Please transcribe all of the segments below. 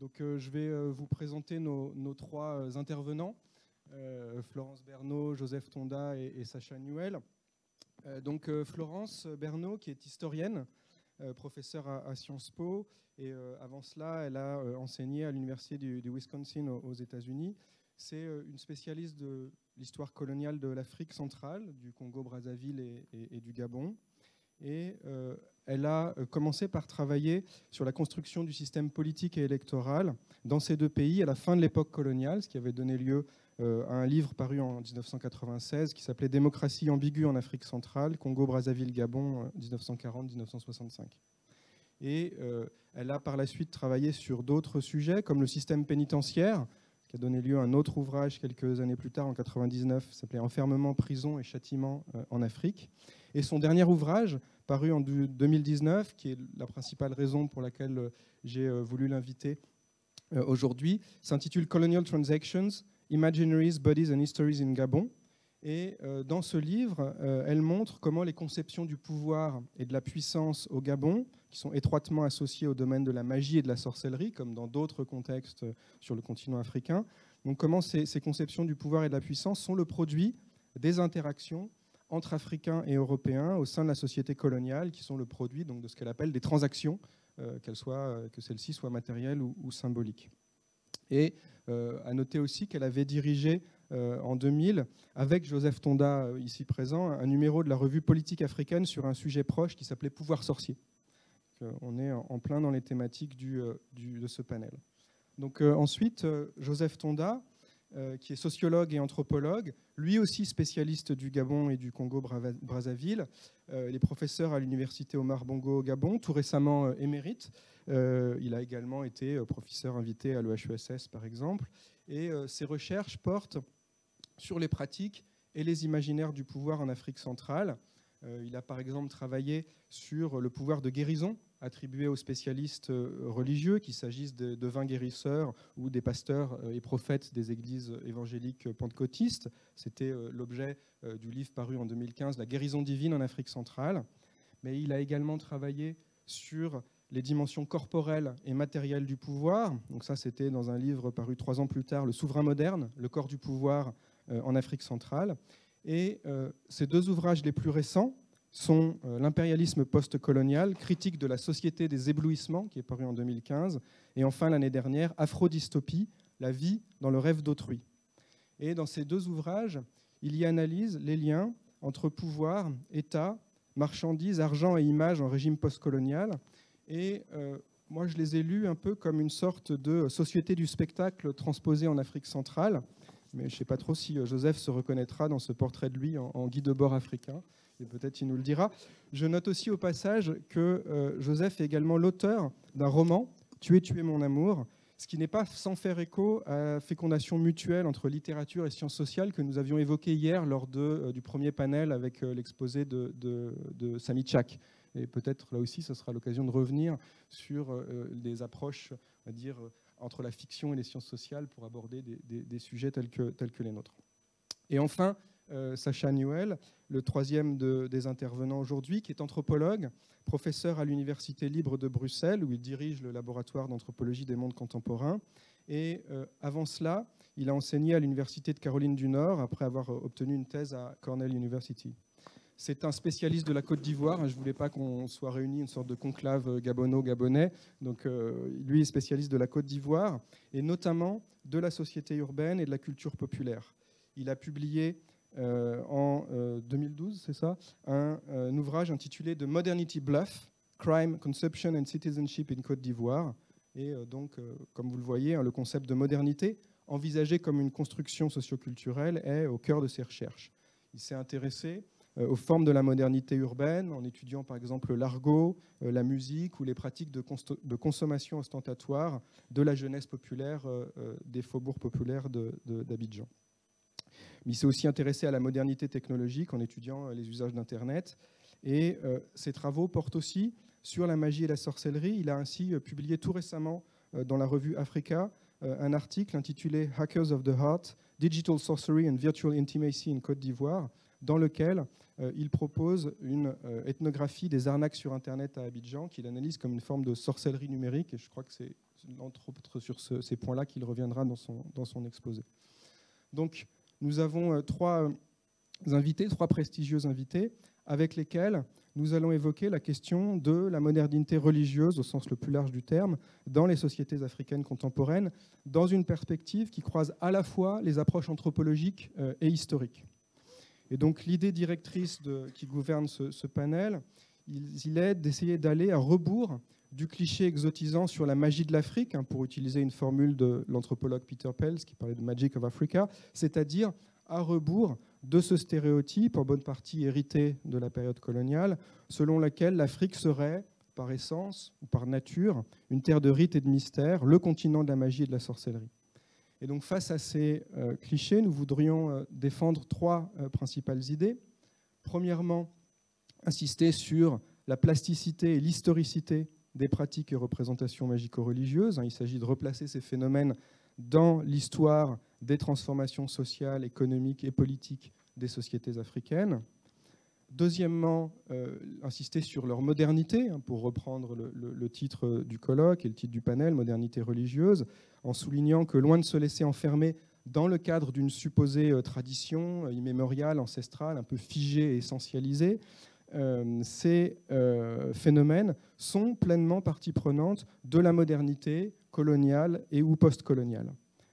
Donc, je vais vous présenter nos trois intervenants, Florence Bernaud, Joseph Tonda et Sacha Newell. Donc, Florence Bernaud, qui est historienne, professeure à Sciences Po, et avant cela, elle a enseigné à l'université du Wisconsin aux États-Unis. C'est une spécialiste de l'histoire coloniale de l'Afrique centrale, du Congo-Brazzaville et du Gabon. Et elle a commencé par travailler sur la construction du système politique et électoral dans ces deux pays à la fin de l'époque coloniale, ce qui avait donné lieu à un livre paru en 1996 qui s'appelait « Démocratie ambiguë en Afrique centrale, Congo-Brazzaville-Gabon 1940-1965 ». Et elle a par la suite travaillé sur d'autres sujets comme le système pénitentiaire, qui a donné lieu à un autre ouvrage quelques années plus tard, en 1999, qui s'appelait « Enfermement, prison et châtiment en Afrique ». Et son dernier ouvrage, paru en 2019, qui est la principale raison pour laquelle j'ai voulu l'inviter aujourd'hui, s'intitule « Colonial Transactions, Imaginaries, Bodies and Histories in Gabon ». Et dans ce livre, elle montre comment les conceptions du pouvoir et de la puissance au Gabon, qui sont étroitement associées au domaine de la magie et de la sorcellerie, comme dans d'autres contextes sur le continent africain, donc comment ces conceptions du pouvoir et de la puissance sont le produit des interactions entre Africains et Européens au sein de la société coloniale, qui sont le produit donc, de ce qu'elle appelle des transactions, que celles-ci soient matérielles ou symboliques. Et à noter aussi qu'elle avait dirigé en 2000, avec Joseph Tonda ici présent, un numéro de la revue Politique africaine sur un sujet proche qui s'appelait Pouvoir sorcier. On est en plein dans les thématiques de ce panel. Donc, ensuite, Joseph Tonda, qui est sociologue et anthropologue, lui aussi spécialiste du Gabon et du Congo-Brazzaville. Il est professeur à l'université Omar Bongo au Gabon, tout récemment émérite. Il a également été professeur invité à l'EHESS, par exemple. Et ses recherches portent sur les pratiques et les imaginaires du pouvoir en Afrique centrale. Il a par exemple travaillé sur le pouvoir de guérison attribué aux spécialistes religieux, qu'il s'agisse de devins guérisseurs ou des pasteurs et prophètes des églises évangéliques pentecôtistes. C'était l'objet du livre paru en 2015, La guérison divine en Afrique centrale. Mais il a également travaillé sur les dimensions corporelles et matérielles du pouvoir. Donc ça, c'était dans un livre paru 3 ans plus tard, Le souverain moderne, le corps du pouvoir en Afrique centrale. Et ces deux ouvrages les plus récents sont L'impérialisme post-colonial, critique de la société des éblouissements, qui est paru en 2015, et enfin l'année dernière, Afrodystopie, la vie dans le rêve d'autrui. Et dans ces deux ouvrages, il y analyse les liens entre pouvoir, État, marchandises, argent et images en régime post-colonial. Et moi, je les ai lus un peu comme une sorte de société du spectacle transposée en Afrique centrale. Mais je ne sais pas trop si Joseph se reconnaîtra dans ce portrait de lui en guide de bord africain. Et peut-être il nous le dira. Je note aussi au passage que Joseph est également l'auteur d'un roman, Tu es mon amour, ce qui n'est pas sans faire écho à la fécondation mutuelle entre littérature et sciences sociales que nous avions évoqué hier lors du premier panel avec l'exposé de Samy Tchak. Et peut-être là aussi, ce sera l'occasion de revenir sur les approches, on va dire, entre la fiction et les sciences sociales pour aborder des sujets tels que les nôtres. Et enfin, Sacha Newell, le troisième des intervenants aujourd'hui, qui est anthropologue, professeur à l'Université libre de Bruxelles, où il dirige le laboratoire d'anthropologie des mondes contemporains. Et avant cela, il a enseigné à l'Université de Caroline du Nord, après avoir obtenu une thèse à Cornell University. C'est un spécialiste de la Côte d'Ivoire. Je ne voulais pas qu'on soit réunis une sorte de conclave gabono-gabonais. Donc, lui est spécialiste de la Côte d'Ivoire, et notamment de la société urbaine et de la culture populaire. Il a publié en 2012, c'est ça, un ouvrage intitulé « The Modernity Bluff, Crime, Conception and Citizenship in Côte d'Ivoire ». Et donc, comme vous le voyez, le concept de modernité, envisagé comme une construction socioculturelle, est au cœur de ses recherches. Il s'est intéressé aux formes de la modernité urbaine, en étudiant par exemple l'argot, la musique ou les pratiques de consommation ostentatoire de la jeunesse populaire des faubourgs populaires d'Abidjan. Mais il s'est aussi intéressé à la modernité technologique en étudiant les usages d'Internet. Et ses travaux portent aussi sur la magie et la sorcellerie. Il a ainsi publié tout récemment dans la revue Africa un article intitulé « Hackers of the Heart, Digital Sorcery and Virtual Intimacy in Côte d'Ivoire », dans lequel il propose une ethnographie des arnaques sur Internet à Abidjan, qu'il analyse comme une forme de sorcellerie numérique. Et je crois que c'est entre autres sur ces points-là qu'il reviendra dans son exposé. Donc, nous avons trois prestigieux invités, avec lesquels nous allons évoquer la question de la modernité religieuse, au sens le plus large du terme, dans les sociétés africaines contemporaines, dans une perspective qui croise à la fois les approches anthropologiques et historiques. Et donc l'idée directrice qui gouverne ce panel, il est d'essayer d'aller à rebours du cliché exotisant sur la magie de l'Afrique, pour utiliser une formule de l'anthropologue Peter Pels qui parlait de Magic of Africa, c'est-à-dire à rebours de ce stéréotype, en bonne partie hérité de la période coloniale, selon laquelle l'Afrique serait, par essence ou par nature, une terre de rites et de mystères, le continent de la magie et de la sorcellerie. Et donc face à ces clichés, nous voudrions défendre trois principales idées. Premièrement, insister sur la plasticité et l'historicité des pratiques et représentations magico-religieuses. Il s'agit de replacer ces phénomènes dans l'histoire des transformations sociales, économiques et politiques des sociétés africaines. Deuxièmement, insister sur leur modernité, pour reprendre le titre du colloque et le titre du panel, modernité religieuse, en soulignant que loin de se laisser enfermer dans le cadre d'une supposée tradition immémoriale, ancestrale, un peu figée et essentialisée, ces phénomènes sont pleinement partie prenante de la modernité coloniale et ou post-coloniale.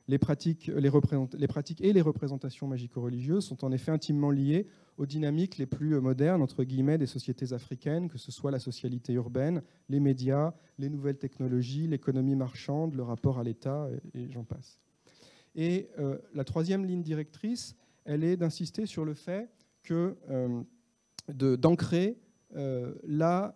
Les pratiques et les représentations magico-religieuses sont en effet intimement liées aux dynamiques les plus modernes, entre guillemets, des sociétés africaines, que ce soit la socialité urbaine, les médias, les nouvelles technologies, l'économie marchande, le rapport à l'État, et j'en passe. Et la troisième ligne directrice, elle est d'insister sur le fait que d'ancrer la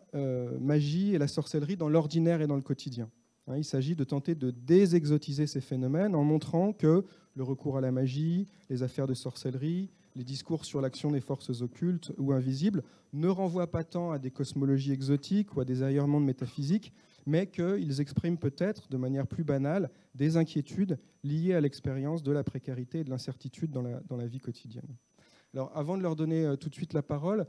magie et la sorcellerie dans l'ordinaire et dans le quotidien. Il s'agit de tenter de désexotiser ces phénomènes en montrant que le recours à la magie, les affaires de sorcellerie, les discours sur l'action des forces occultes ou invisibles ne renvoient pas tant à des cosmologies exotiques ou à des ailleurs-mondes métaphysiques, mais qu'ils expriment peut-être, de manière plus banale, des inquiétudes liées à l'expérience de la précarité et de l'incertitude dans la vie quotidienne. Alors, avant de leur donner tout de suite la parole,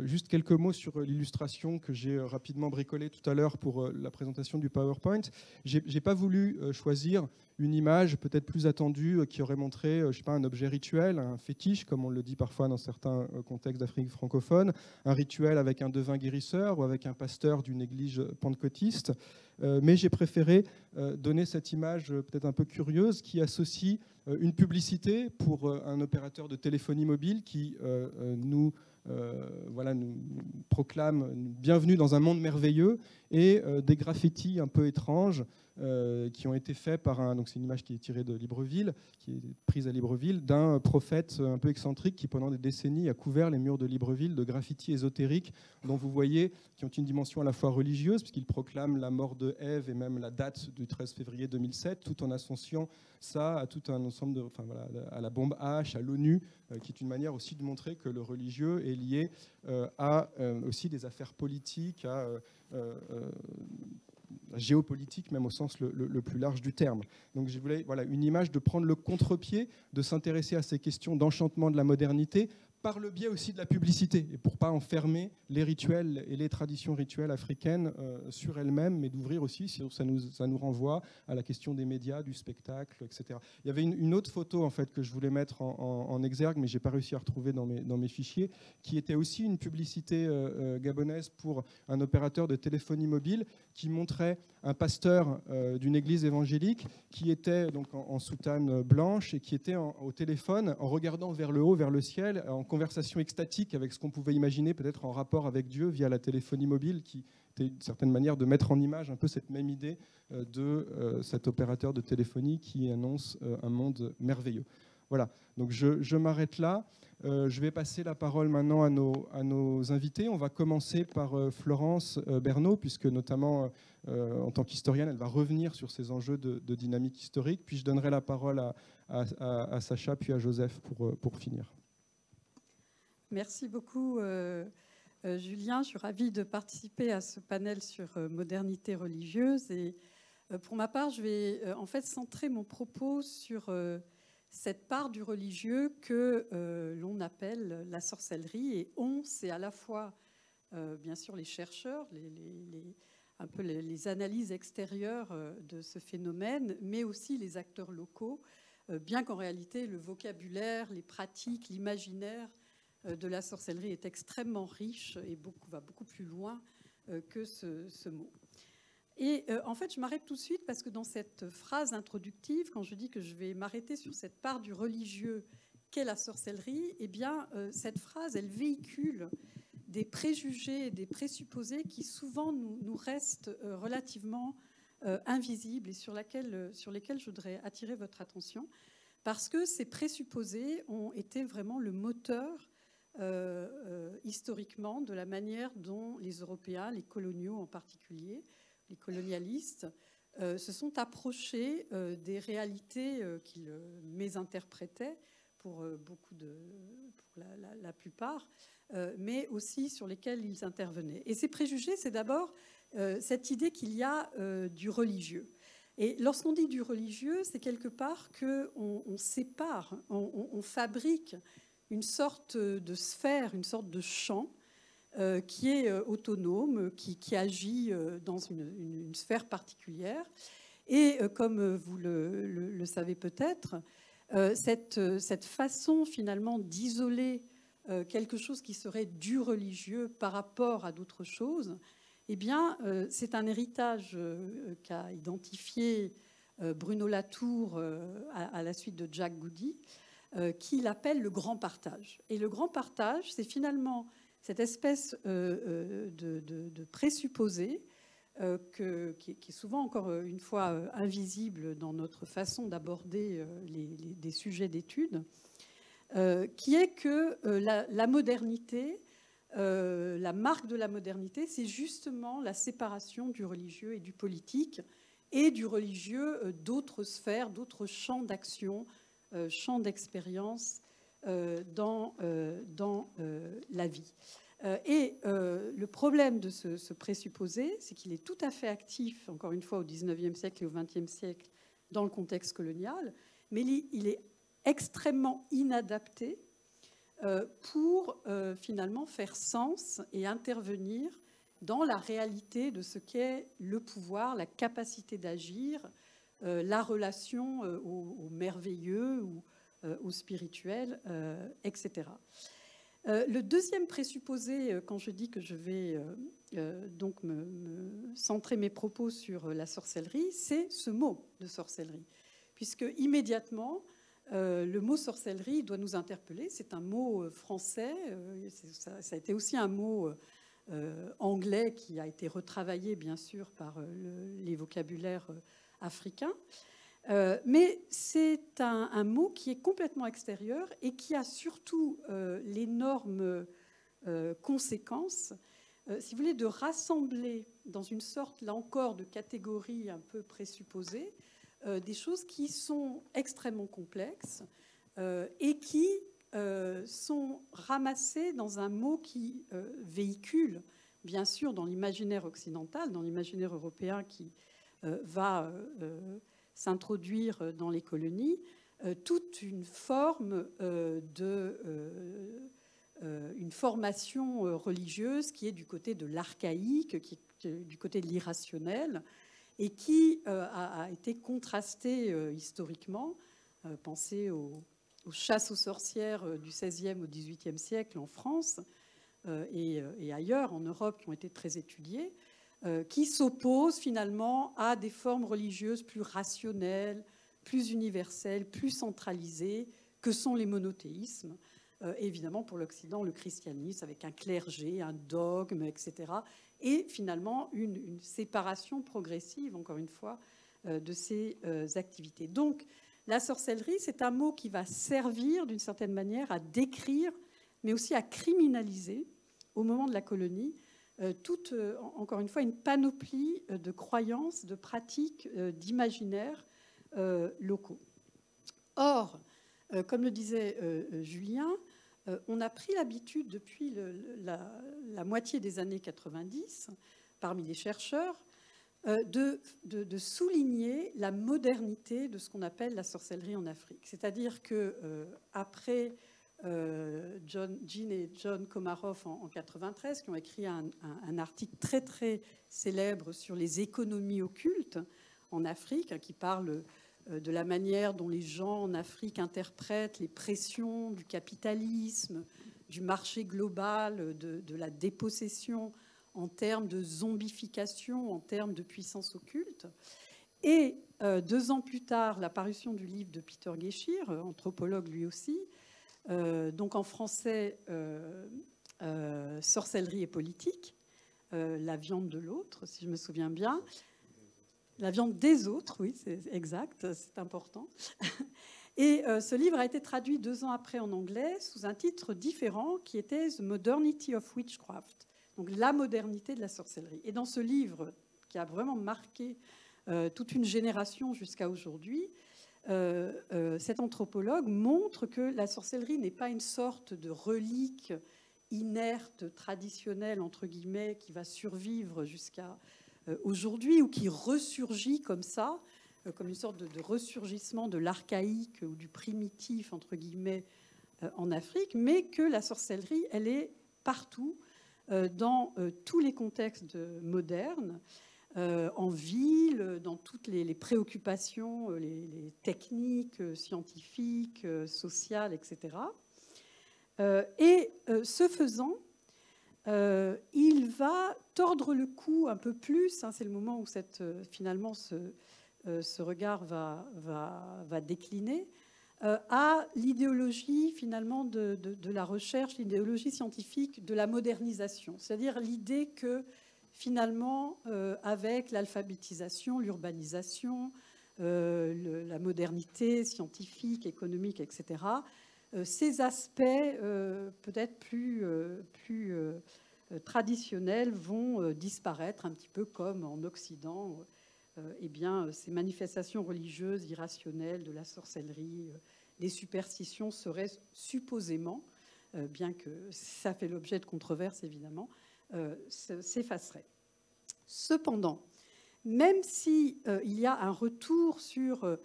juste quelques mots sur l'illustration que j'ai rapidement bricolée tout à l'heure pour la présentation du PowerPoint. Je n'ai pas voulu choisir une image peut-être plus attendue qui aurait montré, je sais pas, un objet rituel, un fétiche, comme on le dit parfois dans certains contextes d'Afrique francophone, un rituel avec un devin guérisseur ou avec un pasteur d'une église pentecôtiste. Mais j'ai préféré donner cette image peut-être un peu curieuse qui associe une publicité pour un opérateur de téléphonie mobile qui nous proclame bienvenue dans un monde merveilleux, et des graffitis un peu étranges qui ont été faits par donc c'est une image qui est tirée de Libreville, qui est prise à Libreville, d'un prophète un peu excentrique qui pendant des décennies a couvert les murs de Libreville de graffitis ésotériques dont vous voyez qui ont une dimension à la fois religieuse puisqu'il proclame la mort de Ève et même la date du 13 février 2007, tout en associant ça à tout un ensemble à la bombe H, à l'ONU, qui est une manière aussi de montrer que le religieux est lié à aussi des affaires politiques, à géopolitique, même au sens le plus large du terme. Donc je voulais une image de prendre le contre-pied, de s'intéresser à ces questions d'enchantement de la modernité, par le biais aussi de la publicité, et pour ne pas enfermer les rituels et les traditions rituelles africaines sur elles-mêmes, mais d'ouvrir aussi, ça nous renvoie à la question des médias, du spectacle, etc. Il y avait une autre photo en fait, que je voulais mettre en exergue, mais je n'ai pas réussi à retrouver dans mes fichiers, qui était aussi une publicité gabonaise pour un opérateur de téléphonie mobile, qui montrait un pasteur d'une église évangélique qui était donc en soutane blanche et qui était au téléphone en regardant vers le haut, vers le ciel, en conversation extatique avec ce qu'on pouvait imaginer peut-être en rapport avec Dieu via la téléphonie mobile, qui était d'une certaine manière de mettre en image un peu cette même idée de cet opérateur de téléphonie qui annonce un monde merveilleux. Voilà, donc je m'arrête là. Je vais passer la parole maintenant à nos invités. On va commencer par Florence Berneau, puisque notamment en tant qu'historienne, elle va revenir sur ces enjeux de dynamique historique. Puis je donnerai la parole à Sacha, puis à Joseph pour finir. Merci beaucoup, Julien. Je suis ravie de participer à ce panel sur modernité religieuse. Et pour ma part, je vais en fait centrer mon propos sur cette part du religieux que l'on appelle la sorcellerie. Et on, c'est à la fois, bien sûr, les chercheurs, peu les analyses extérieures de ce phénomène, mais aussi les acteurs locaux, bien qu'en réalité, le vocabulaire, les pratiques, l'imaginaire de la sorcellerie est extrêmement riche et va beaucoup plus loin que ce mot. Et en fait, je m'arrête tout de suite parce que dans cette phrase introductive, quand je dis que je vais m'arrêter sur cette part du religieux qu'est la sorcellerie, eh bien, cette phrase, elle véhicule des préjugés, des présupposés qui souvent nous restent relativement invisibles et sur lesquels je voudrais attirer votre attention, parce que ces présupposés ont été vraiment le moteur historiquement de la manière dont les Européens, les coloniaux en particulier, les colonialistes, se sont approchés des réalités qu'ils mésinterprétaient pour la plupart, mais aussi sur lesquels ils intervenaient. Et ces préjugés, c'est d'abord cette idée qu'il y a du religieux. Et lorsqu'on dit du religieux, c'est quelque part qu'on sépare, on fabrique une sorte de sphère, une sorte de champ qui est autonome, qui agit dans une sphère particulière. Et comme vous le savez peut-être, cette façon finalement d'isoler quelque chose qui serait du religieux par rapport à d'autres choses, eh bien, c'est un héritage qu'a identifié Bruno Latour à la suite de Jack Goody, qu'il appelle le grand partage. Et le grand partage, c'est finalement cette espèce de présupposé qui est souvent, encore une fois, invisible dans notre façon d'aborder des sujets d'études, qui est que la modernité, la marque de la modernité, c'est justement la séparation du religieux et du politique, et du religieux d'autres sphères, d'autres champs d'action, champs d'expérience dans la vie. Et le problème de ce présupposé, c'est qu'il est tout à fait actif, encore une fois, au XIXe siècle et au XXe siècle, dans le contexte colonial, mais il est extrêmement inadapté pour finalement faire sens et intervenir dans la réalité de ce qu'est le pouvoir, la capacité d'agir, la relation au merveilleux ou au spirituel, etc. Le deuxième présupposé, quand je dis que je vais donc me centrer mes propos sur la sorcellerie, c'est ce mot de sorcellerie, puisque immédiatement, le mot sorcellerie doit nous interpeller. C'est un mot français, ça a été aussi un mot anglais qui a été retravaillé, bien sûr, par les vocabulaires africains. Mais c'est un mot qui est complètement extérieur et qui a surtout l'énorme conséquence, si vous voulez, de rassembler dans une sorte, là encore, de catégorie un peu présupposée, des choses qui sont extrêmement complexes et qui sont ramassées dans un mot qui véhicule, bien sûr, dans l'imaginaire occidental, dans l'imaginaire européen qui va s'introduire dans les colonies, toute une forme une formation religieuse qui est du côté de l'archaïque, qui est du côté de l'irrationnel, et qui a été contrastée historiquement. Pensez aux chasses aux sorcières du XVIe au XVIIIe siècle en France et ailleurs en Europe qui ont été très étudiées, qui s'opposent finalement à des formes religieuses plus rationnelles, plus universelles, plus centralisées, que sont les monothéismes. Évidemment, pour l'Occident, le christianisme, avec un clergé, un dogme, etc. Et finalement, une séparation progressive, encore une fois, de ces activités. Donc, la sorcellerie, c'est un mot qui va servir, d'une certaine manière, à décrire, mais aussi à criminaliser, au moment de la colonie, toute, encore une fois, une panoplie de croyances, de pratiques, d'imaginaires locaux. Or, comme le disait Julien, on a pris l'habitude depuis la moitié des années 90, parmi les chercheurs, de souligner la modernité de ce qu'on appelle la sorcellerie en Afrique. C'est-à-dire qu'après Jean et John Komarov en 1993, qui ont écrit un article très très célèbre sur les économies occultes en Afrique, qui parle de la manière dont les gens en Afrique interprètent les pressions du capitalisme, du marché global, de la dépossession en termes de zombification, en termes de puissance occulte. Et 2 ans plus tard, l'apparition du livre de Peter Geschirr, anthropologue lui aussi, donc en français, Sorcellerie et politique, la viande de l'autre, si je me souviens bien. La viande des autres, oui, c'est exact, c'est important. Et ce livre a été traduit 2 ans après en anglais sous un titre différent qui était The Modernity of Witchcraft, donc la modernité de la sorcellerie. Et dans ce livre, qui a vraiment marqué toute une génération jusqu'à aujourd'hui, cet anthropologue montre que la sorcellerie n'est pas une sorte de relique inerte, traditionnelle, entre guillemets, qui va survivre jusqu'à aujourd'hui ou qui ressurgit comme ça, comme une sorte de ressurgissement de l'archaïque ou du primitif, entre guillemets, en Afrique, mais que la sorcellerie, elle est partout, dans tous les contextes modernes, en ville, dans toutes les préoccupations, les techniques scientifiques, sociales, etc. Et ce faisant, il va tordre le cou un peu plus, c'est le moment où finalement ce regard va décliner, à l'idéologie finalement de la recherche, l'idéologie scientifique de la modernisation, c'est-à-dire l'idée que finalement, avec l'alphabétisation, l'urbanisation, la modernité scientifique, économique, etc., ces aspects peut-être plus traditionnels vont disparaître un petit peu comme en Occident. Eh bien, ces manifestations religieuses irrationnelles de la sorcellerie, les superstitions seraient supposément, bien que ça fait l'objet de controverses évidemment, s'effacerait. Cependant, même si il y a un retour sur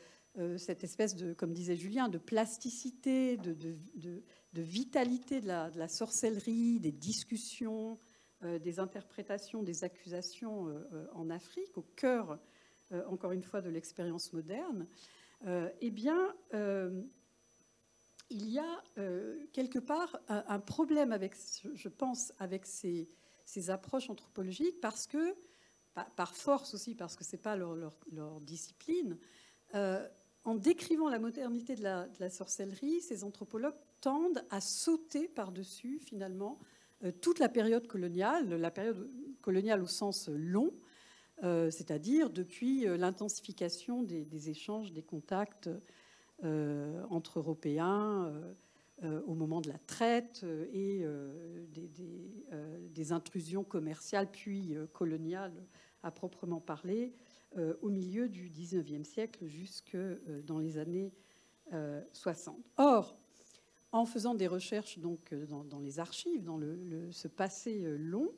cette espèce de, comme disait Julien, de plasticité, de vitalité de la sorcellerie, des discussions, des interprétations, des accusations en Afrique, au cœur, encore une fois, de l'expérience moderne, eh bien, il y a quelque part un problème avec, je pense, avec ces approches anthropologiques, parce que, par force aussi, parce que ce n'est pas leur discipline, en décrivant la modernité de la sorcellerie, ces anthropologues tendent à sauter par-dessus, finalement, toute la période coloniale au sens long, c'est-à-dire depuis l'intensification des échanges, des contacts entre Européens au moment de la traite et des intrusions commerciales puis coloniales à proprement parler au milieu du XIXe siècle jusque dans les années 60. Or, en faisant des recherches donc, dans les archives, dans ce passé long,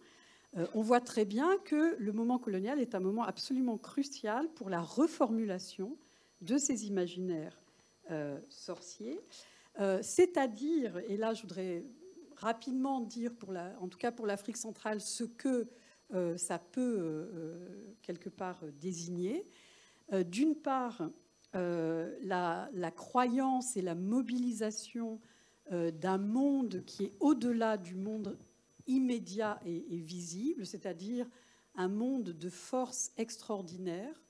on voit très bien que le moment colonial est un moment absolument crucial pour la reformulation de ces imaginaires sorciers, c'est-à-dire, et là je voudrais rapidement dire, en tout cas pour l'Afrique centrale, ce que ça peut quelque part désigner. D'une part, la croyance et la mobilisation d'un monde qui est au-delà du monde immédiat et visible, c'est-à-dire un monde de force extraordinaire,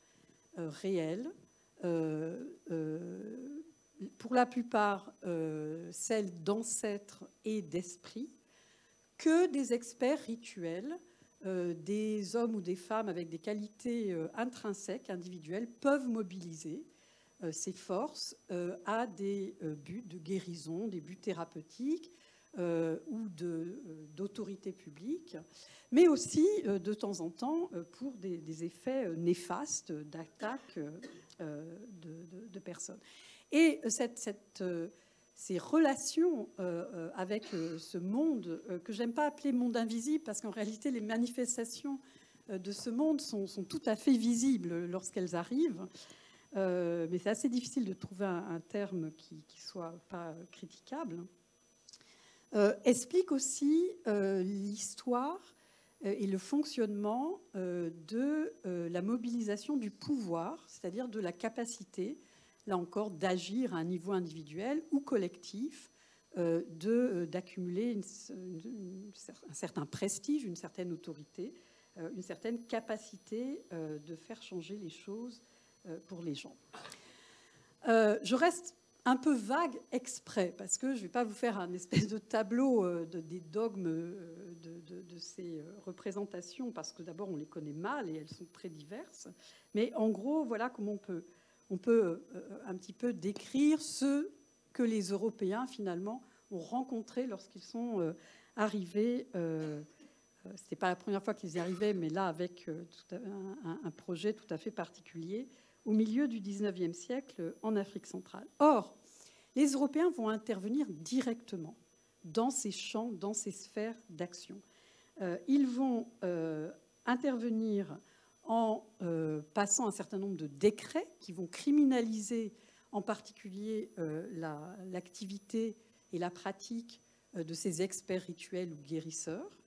réelle, pour la plupart celle d'ancêtres et d'esprits, que des experts rituels, des hommes ou des femmes avec des qualités intrinsèques, individuelles, peuvent mobiliser ces forces à des buts de guérison, des buts thérapeutiques ou d'autorité publique, mais aussi de temps en temps pour des effets néfastes d'attaque de personnes. Et ces relations avec ce monde, que j'aime pas appeler monde invisible, parce qu'en réalité, les manifestations de ce monde sont tout à fait visibles lorsqu'elles arrivent. Mais c'est assez difficile de trouver un terme qui soit pas critiquable. explique aussi l'histoire et le fonctionnement de la mobilisation du pouvoir, c'est-à-dire de la capacité, là encore, d'agir à un niveau individuel ou collectif, d'accumuler un certain prestige, une certaine autorité, une certaine capacité de faire changer les choses pour les gens. Je reste un peu vague exprès, parce que je ne vais pas vous faire un espèce de tableau des dogmes de ces représentations, parce que d'abord on les connaît mal et elles sont très diverses. Mais en gros, voilà comment on peut un petit peu décrire ce que les Européens finalement ont rencontré lorsqu'ils sont arrivés. Ce n'était pas la première fois qu'ils y arrivaient, mais là avec un projet tout à fait particulier au milieu du XIXe siècle en Afrique centrale. Or, les Européens vont intervenir directement dans ces champs, dans ces sphères d'action. Ils vont intervenir en passant un certain nombre de décrets qui vont criminaliser en particulier l'activité et la pratique de ces experts rituels ou guérisseurs,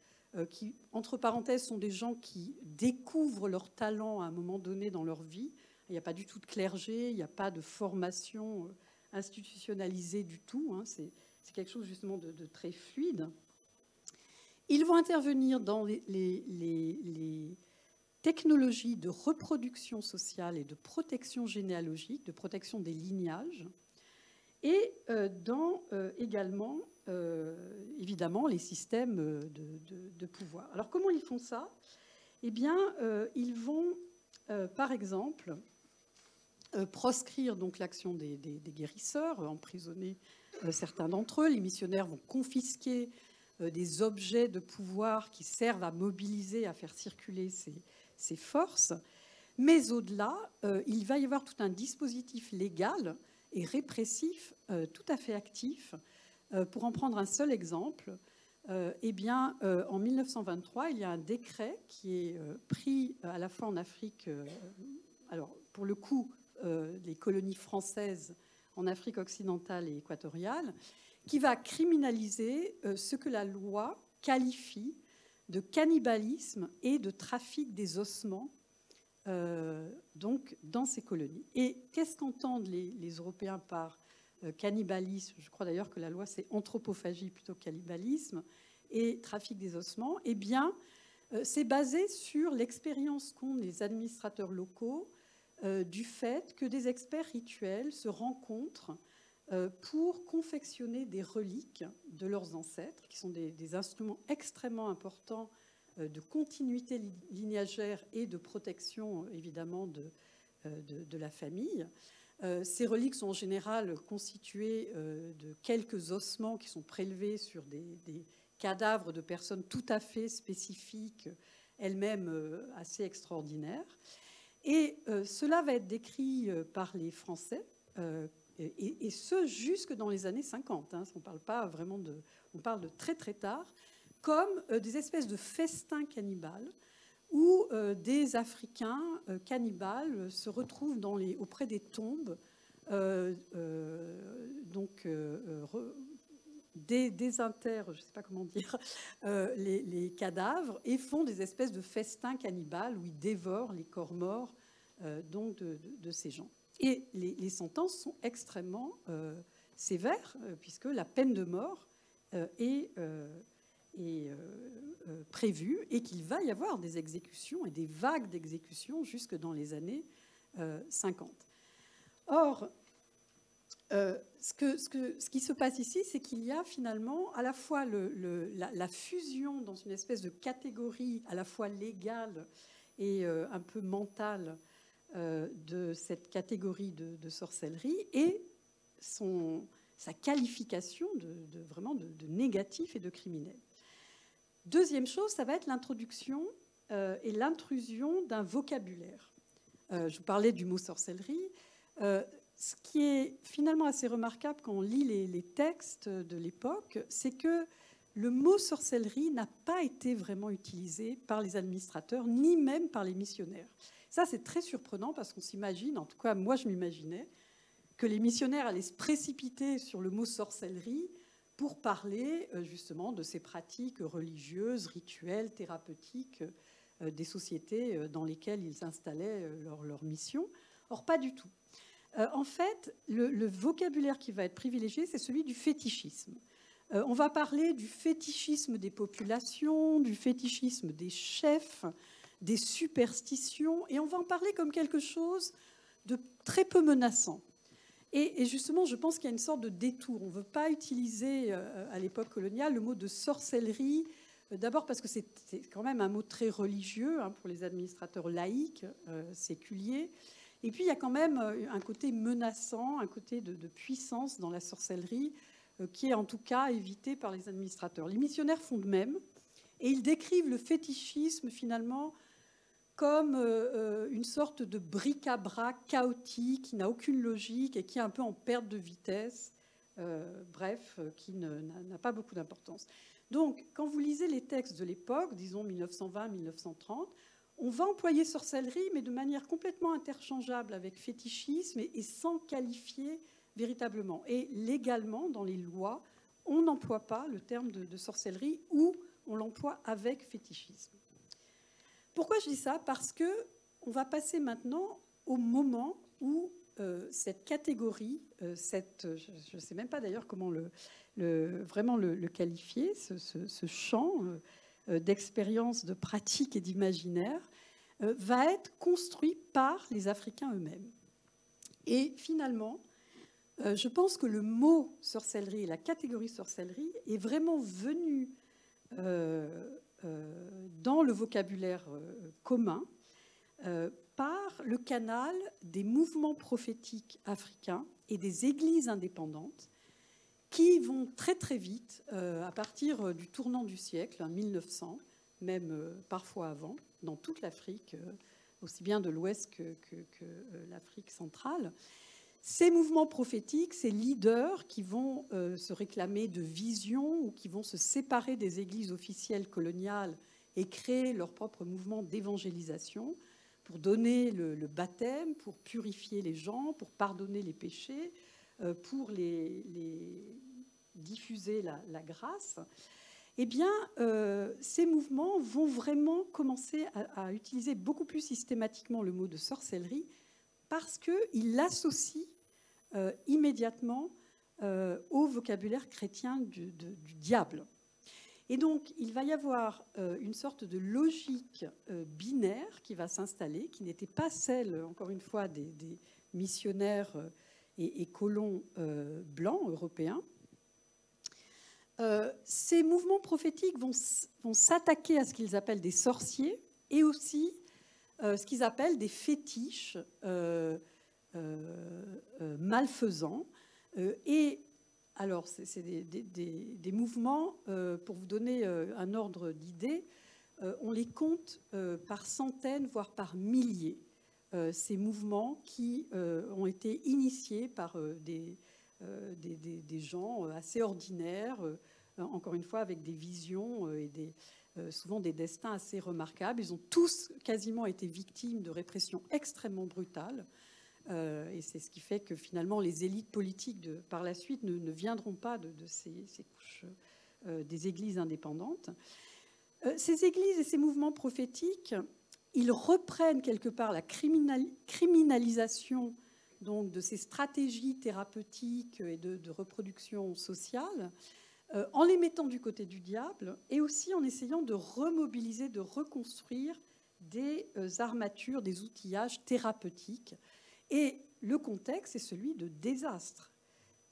qui, entre parenthèses, sont des gens qui découvrent leur talent à un moment donné dans leur vie. Il n'y a pas du tout de clergé, il n'y a pas de formation institutionnalisée du tout. Hein. C'est quelque chose justement de très fluide. Ils vont intervenir dans les technologies de reproduction sociale et de protection généalogique, de protection des lignages, et dans également, évidemment, les systèmes de pouvoir. Alors, comment ils font ça? Eh bien, ils vont, par exemple, proscrire donc l'action des guérisseurs, emprisonner certains d'entre eux. Les missionnaires vont confisquer des objets de pouvoir qui servent à mobiliser, à faire circuler ces forces. Mais au-delà, il va y avoir tout un dispositif légal et répressif tout à fait actif. Pour en prendre un seul exemple, eh bien, en 1923, il y a un décret qui est pris à la fois en Afrique, alors pour le coup, les colonies françaises en Afrique occidentale et équatoriale, qui va criminaliser ce que la loi qualifie de cannibalisme et de trafic des ossements donc dans ces colonies. Et qu'est-ce qu'entendent les Européens par cannibalisme? Je crois d'ailleurs que la loi, c'est anthropophagie plutôt que cannibalisme, et trafic des ossements. Eh bien, c'est basé sur l'expérience qu'ont les administrateurs locaux du fait que des experts rituels se rencontrent pour confectionner des reliques de leurs ancêtres, qui sont des instruments extrêmement importants de continuité lignagère et de protection, évidemment, de la famille. Ces reliques sont en général constituées de quelques ossements qui sont prélevés sur des cadavres de personnes tout à fait spécifiques, elles-mêmes assez extraordinaires. Et cela va être décrit par les Français, et ce, jusque dans les années 50. Hein. On parle pas vraiment on parle de très très tard, comme des espèces de festins cannibales, où des Africains cannibales se retrouvent auprès des tombes, désinterrent, je ne sais pas comment dire, les cadavres, et font des espèces de festins cannibales où ils dévorent les corps morts donc de ces gens. Et les sentences sont extrêmement sévères, puisque la peine de mort est prévue, et qu'il va y avoir des exécutions et des vagues d'exécutions jusque dans les années 50. Or, ce qui se passe ici, c'est qu'il y a finalement à la fois la fusion dans une espèce de catégorie à la fois légale et un peu mentale de cette catégorie de sorcellerie, et sa qualification vraiment de négatif et de criminel. Deuxième chose, ça va être l'introduction et l'intrusion d'un vocabulaire. Je vous parlais du mot sorcellerie. Ce qui est finalement assez remarquable quand on lit les textes de l'époque, c'est que le mot sorcellerie n'a pas été vraiment utilisé par les administrateurs, ni même par les missionnaires. Ça, c'est très surprenant, parce qu'on s'imagine, en tout cas moi je m'imaginais, que les missionnaires allaient se précipiter sur le mot sorcellerie pour parler justement de ces pratiques religieuses, rituelles, thérapeutiques des sociétés dans lesquelles ils installaient leur mission. Or, pas du tout. En fait, le vocabulaire qui va être privilégié, c'est celui du fétichisme. On va parler du fétichisme des populations, du fétichisme des chefs, des superstitions, et on va en parler comme quelque chose de très peu menaçant. Et justement, je pense qu'il y a une sorte de détour. On ne veut pas utiliser, à l'époque coloniale, le mot de sorcellerie, d'abord parce que c'est quand même un mot très religieux pour les administrateurs laïcs, séculiers. Et puis, il y a quand même un côté menaçant, un côté de puissance dans la sorcellerie, qui est en tout cas évité par les administrateurs. Les missionnaires font de même, et ils décrivent le fétichisme, finalement, comme une sorte de bric-à-brac chaotique qui n'a aucune logique et qui est un peu en perte de vitesse, qui n'a pas beaucoup d'importance. Donc, quand vous lisez les textes de l'époque, disons 1920-1930, on va employer sorcellerie, mais de manière complètement interchangeable avec fétichisme et sans qualifier véritablement. Et légalement, dans les lois, on n'emploie pas le terme de sorcellerie ou on l'emploie avec fétichisme. Pourquoi je dis ça? Parce qu'on va passer maintenant au moment où cette catégorie, je ne sais même pas d'ailleurs comment vraiment le qualifier, ce champ d'expérience, de pratique et d'imaginaire, va être construit par les Africains eux-mêmes. Et finalement, je pense que le mot sorcellerie et la catégorie sorcellerie est vraiment venu dans le vocabulaire commun par le canal des mouvements prophétiques africains et des églises indépendantes qui vont très très vite, à partir du tournant du siècle, 1900, même parfois avant, dans toute l'Afrique, aussi bien de l'Ouest que l'Afrique centrale. Ces mouvements prophétiques, ces leaders qui vont se réclamer de visions ou qui vont se séparer des églises officielles coloniales et créer leur propre mouvement d'évangélisation pour donner le baptême, pour purifier les gens, pour pardonner les péchés, pour les diffuser la grâce, eh bien, ces mouvements vont vraiment commencer à utiliser beaucoup plus systématiquement le mot de sorcellerie parce qu'ils l'associent immédiatement au vocabulaire chrétien du diable. Et donc, il va y avoir une sorte de logique binaire qui va s'installer, qui n'était pas celle, encore une fois, des missionnaires et colons blancs européens. Ces mouvements prophétiques vont s'attaquer à ce qu'ils appellent des sorciers et aussi ce qu'ils appellent des fétiches malfaisants. Et alors, c'est des mouvements, pour vous donner un ordre d'idée, on les compte par centaines, voire par milliers, ces mouvements qui ont été initiés par des gens assez ordinaires, encore une fois avec des visions et souvent des destins assez remarquables. Ils ont tous quasiment été victimes de répression extrêmement brutale. Et c'est ce qui fait que finalement les élites politiques par la suite ne viendront pas de ces couches des églises indépendantes. Ces églises et ces mouvements prophétiques, ils reprennent quelque part la criminalisation donc, de ces stratégies thérapeutiques et de reproduction sociale en les mettant du côté du diable et aussi en essayant de remobiliser, de reconstruire des armatures, des outillages thérapeutiques. Et le contexte est celui de désastres,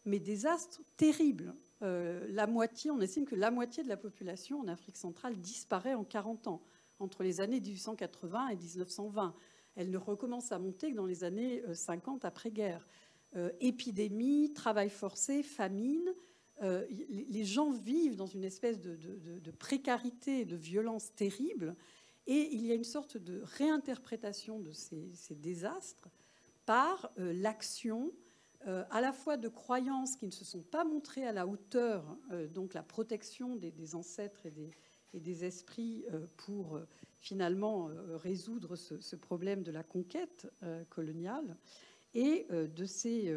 mais désastres terribles. On estime que la moitié de la population en Afrique centrale disparaît en 40 ans, entre les années 1880 et 1920. Elle ne recommence à monter que dans les années 50 après-guerre. Épidémie, travail forcé, famine. Les gens vivent dans une espèce de précarité et de violence terrible. Et il y a une sorte de réinterprétation de ces désastres par l'action à la fois de croyances qui ne se sont pas montrées à la hauteur, donc la protection des ancêtres et des esprits pour finalement résoudre ce problème de la conquête coloniale, et de ces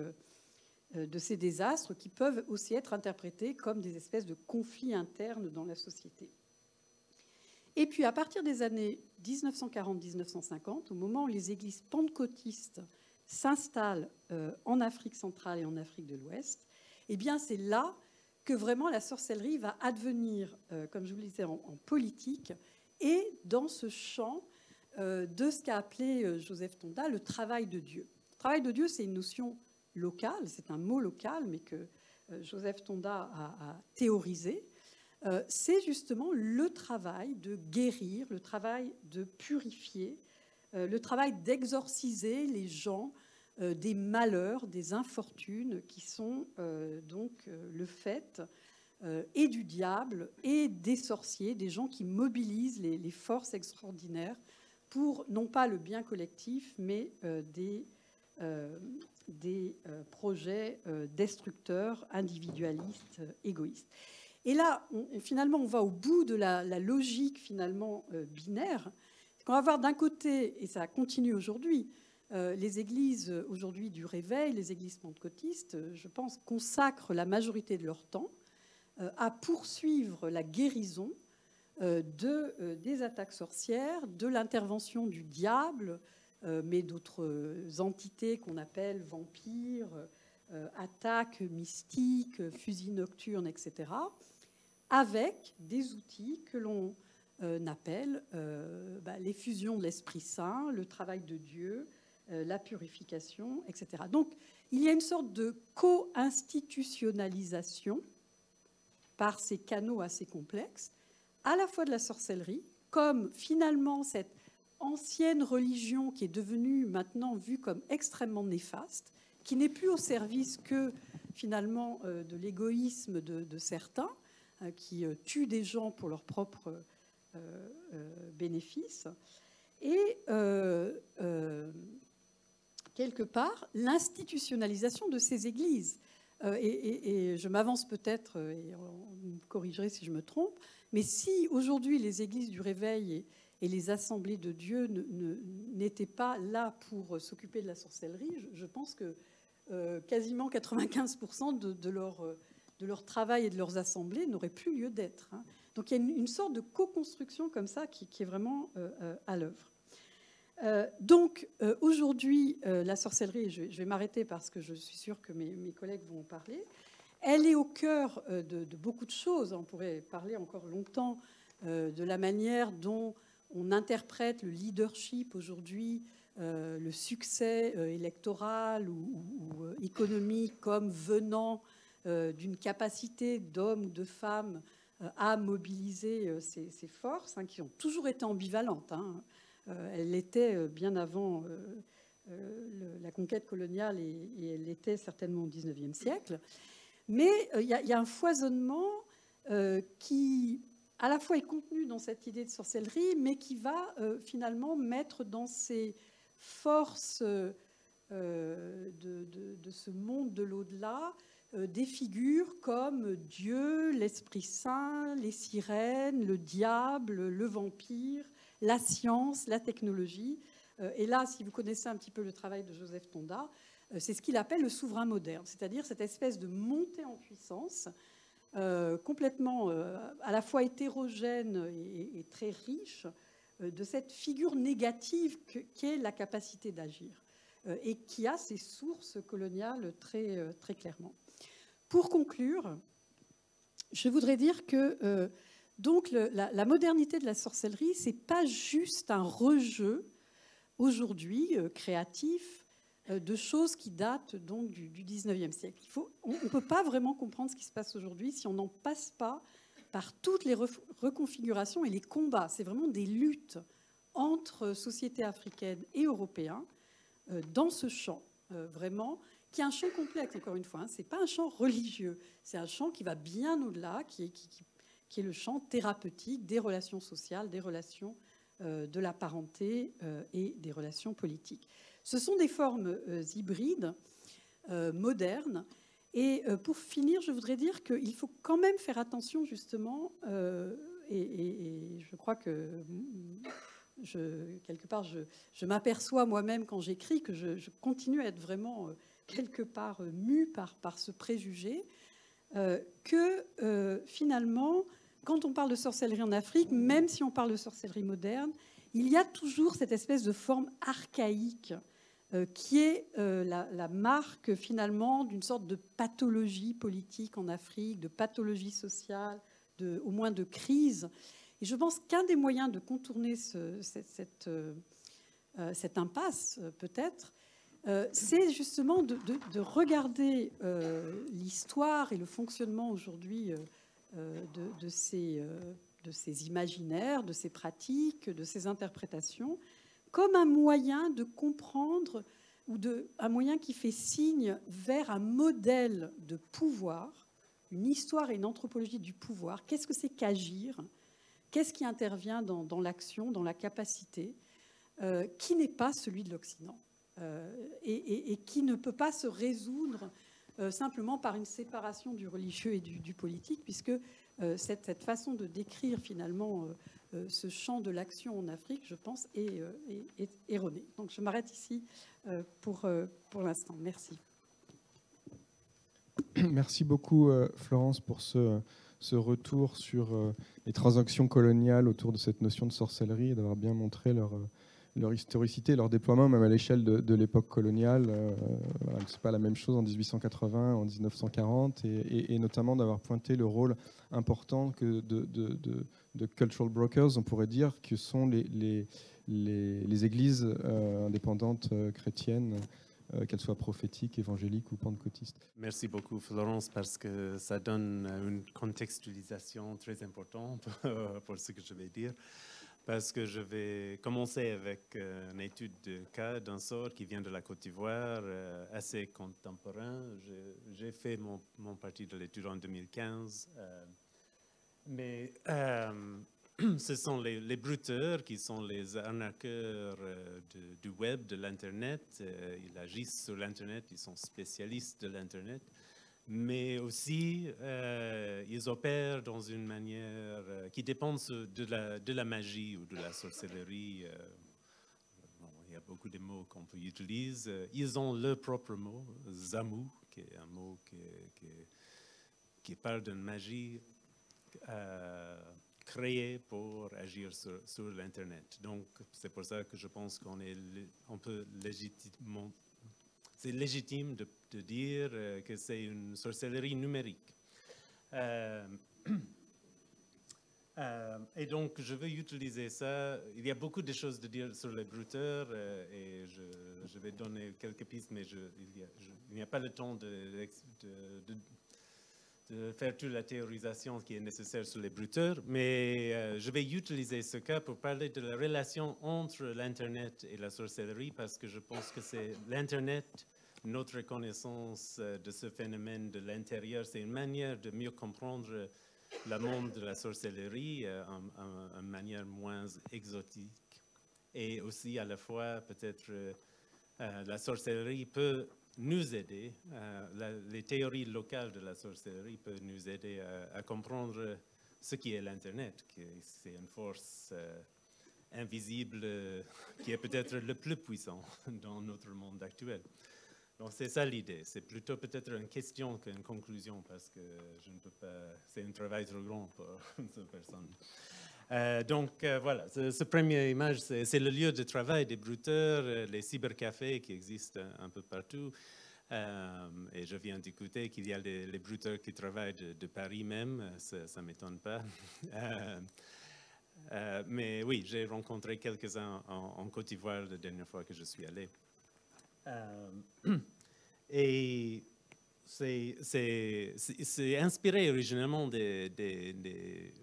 de ces désastres qui peuvent aussi être interprétés comme des espèces de conflits internes dans la société. Et puis, à partir des années 1940-1950, au moment où les églises pentecôtistes s'installent en Afrique centrale et en Afrique de l'Ouest, eh bien, c'est là que vraiment la sorcellerie va advenir, comme je vous le disais, en politique et dans ce champ de ce qu'a appelé Joseph Tonda le travail de Dieu. Le travail de Dieu, c'est une notion locale, c'est un mot local, mais que Joseph Tonda a théorisé. C'est justement le travail de guérir, le travail de purifier, le travail d'exorciser les gens des malheurs, des infortunes qui sont donc le fait et du diable et des sorciers, des gens qui mobilisent les forces extraordinaires pour non pas le bien collectif, mais des projets destructeurs, individualistes, égoïstes. Et là, finalement, on va au bout de la logique finalement binaire. On va voir d'un côté, et ça continue aujourd'hui, les églises aujourd'hui du réveil, les églises pentecôtistes, je pense, consacrent la majorité de leur temps à poursuivre la guérison des attaques sorcières, de l'intervention du diable, mais d'autres entités qu'on appelle vampires, attaques mystiques, fusils nocturnes, etc., avec des outils que l'on appelle l'effusion de l'Esprit Saint, le travail de Dieu, la purification, etc. Donc, il y a une sorte de co-institutionnalisation par ces canaux assez complexes, à la fois de la sorcellerie, comme finalement cette ancienne religion qui est devenue maintenant vue comme extrêmement néfaste, qui n'est plus au service que finalement de l'égoïsme de certains, qui tuent des gens pour leur propre bénéfice. Et quelque part, l'institutionnalisation de ces églises. Et je m'avance peut-être, et on me corrigerait si je me trompe, mais si aujourd'hui les églises du réveil et les assemblées de Dieu n'étaient pas là pour s'occuper de la sorcellerie, je pense que quasiment 95% de leur travail et de leurs assemblées n'aurait plus lieu d'être. Hein. Donc il y a une sorte de co-construction comme ça qui est vraiment à l'œuvre. Donc aujourd'hui, la sorcellerie, je vais m'arrêter parce que je suis sûre que mes collègues vont en parler, elle est au cœur de beaucoup de choses. On pourrait parler encore longtemps de la manière dont on interprète le leadership aujourd'hui, le succès électoral ou économique comme venant d'une capacité d'hommes ou de femmes à mobiliser ces forces, hein, qui ont toujours été ambivalentes. Hein. Elle l'était bien avant la conquête coloniale et elle l'était certainement au XIXe siècle. Mais il y a un foisonnement qui, à la fois, est contenu dans cette idée de sorcellerie, mais qui va finalement mettre dans ces forces de ce monde de l'au-delà des figures comme Dieu, l'Esprit Saint, les sirènes, le diable, le vampire, la science, la technologie. Et là, si vous connaissez un petit peu le travail de Joseph Tonda, c'est ce qu'il appelle le souverain moderne, c'est-à-dire cette espèce de montée en puissance complètement à la fois hétérogène et très riche de cette figure négative qu'est la capacité d'agir et qui a ses sources coloniales très, très clairement. Pour conclure, je voudrais dire que donc la modernité de la sorcellerie, c'est pas juste un rejeu aujourd'hui créatif de choses qui datent donc du XIXe siècle. On ne peut pas vraiment comprendre ce qui se passe aujourd'hui si on n'en passe pas par toutes les reconfigurations et les combats. C'est vraiment des luttes entre sociétés africaines et européennes dans ce champ, vraiment, qui est un champ complexe, encore une fois. Hein. Ce n'est pas un champ religieux, c'est un champ qui va bien au-delà, qui est le champ thérapeutique des relations sociales, des relations de la parenté et des relations politiques. Ce sont des formes hybrides, modernes. Et pour finir, je voudrais dire qu'il faut quand même faire attention, justement, et je crois que quelque part, je m'aperçois moi-même quand j'écris que je continue à être vraiment quelque part mus par ce préjugé que finalement, quand on parle de sorcellerie en Afrique, même si on parle de sorcellerie moderne, il y a toujours cette espèce de forme archaïque qui est la marque finalement d'une sorte de pathologie politique en Afrique, de pathologie sociale, au moins de crise. Et je pense qu'un des moyens de contourner cette impasse, peut-être, c'est justement de regarder l'histoire et le fonctionnement aujourd'hui de ces imaginaires, de ces pratiques, de ces interprétations, comme un moyen de comprendre ou un moyen qui fait signe vers un modèle de pouvoir, une histoire et une anthropologie du pouvoir. Qu'est-ce que c'est qu'agir? Qu'est-ce qui intervient dans l'action, dans la capacité, qui n'est pas celui de l'Occident et qui ne peut pas se résoudre simplement par une séparation du religieux et du politique, puisque cette façon de décrire finalement ce champ de l'action en Afrique, je pense, est erronée. Donc je m'arrête ici pour l'instant. Merci. Merci beaucoup, Florence, pour ce retour sur les transactions coloniales autour de cette notion de sorcellerie et d'avoir bien montré leur historicité, leur déploiement, même à l'échelle de l'époque coloniale. Voilà, ce n'est pas la même chose en 1880, en 1940, et notamment d'avoir pointé le rôle important que de cultural brokers, on pourrait dire, que sont les églises indépendantes chrétiennes, qu'elles soient prophétiques, évangéliques ou pentecôtistes. Merci beaucoup, Florence, parce que ça donne une contextualisation très importante pour ce que je vais dire. Parce que je vais commencer avec une étude de cas d'un sort qui vient de la Côte d'Ivoire, assez contemporain. J'ai fait mon partie de l'étude en 2015. Mais ce sont les bruteurs qui sont les arnaqueurs du web, de l'Internet. Ils agissent sur l'Internet, ils sont spécialistes de l'Internet. Mais aussi, ils opèrent dans une manière qui dépend de la magie ou de la sorcellerie. Bon, il y a beaucoup de mots qu'on peut utiliser. Ils ont leur propre mot, Zamu, qui est un mot qui parle d'une magie créée pour agir sur l'Internet. Donc, c'est pour ça que je pense qu'on peut légitimement... C'est légitime de dire que c'est une sorcellerie numérique. Et donc, je veux utiliser ça. Il y a beaucoup de choses à dire sur les bruteurs et je vais donner quelques pistes, mais il n'y a pas le temps de faire toute la théorisation qui est nécessaire sur les bruteurs, mais je vais utiliser ce cas pour parler de la relation entre l'Internet et la sorcellerie, parce que je pense que c'est l'Internet, notre connaissance de ce phénomène de l'intérieur, c'est une manière de mieux comprendre le monde de la sorcellerie en manière moins exotique. Et aussi, à la fois, peut-être, la sorcellerie peut nous aider, les théories locales de la sorcellerie peuvent nous aider à comprendre ce qui est l'Internet, que c'est une force invisible qui est peut-être le plus puissant dans notre monde actuel. Donc c'est ça l'idée. C'est plutôt peut-être une question qu'une conclusion, parce que je ne peux pas... C'est un travail trop grand pour cette personne. Donc voilà, ce première image, c'est le lieu de travail des bruteurs, les cybercafés qui existent un peu partout. Et je viens d'écouter qu'il y a les bruteurs qui travaillent de Paris même, ça ne m'étonne pas. Mais oui, j'ai rencontré quelques-uns en Côte d'Ivoire la dernière fois que je suis allé. Et c'est inspiré originellement des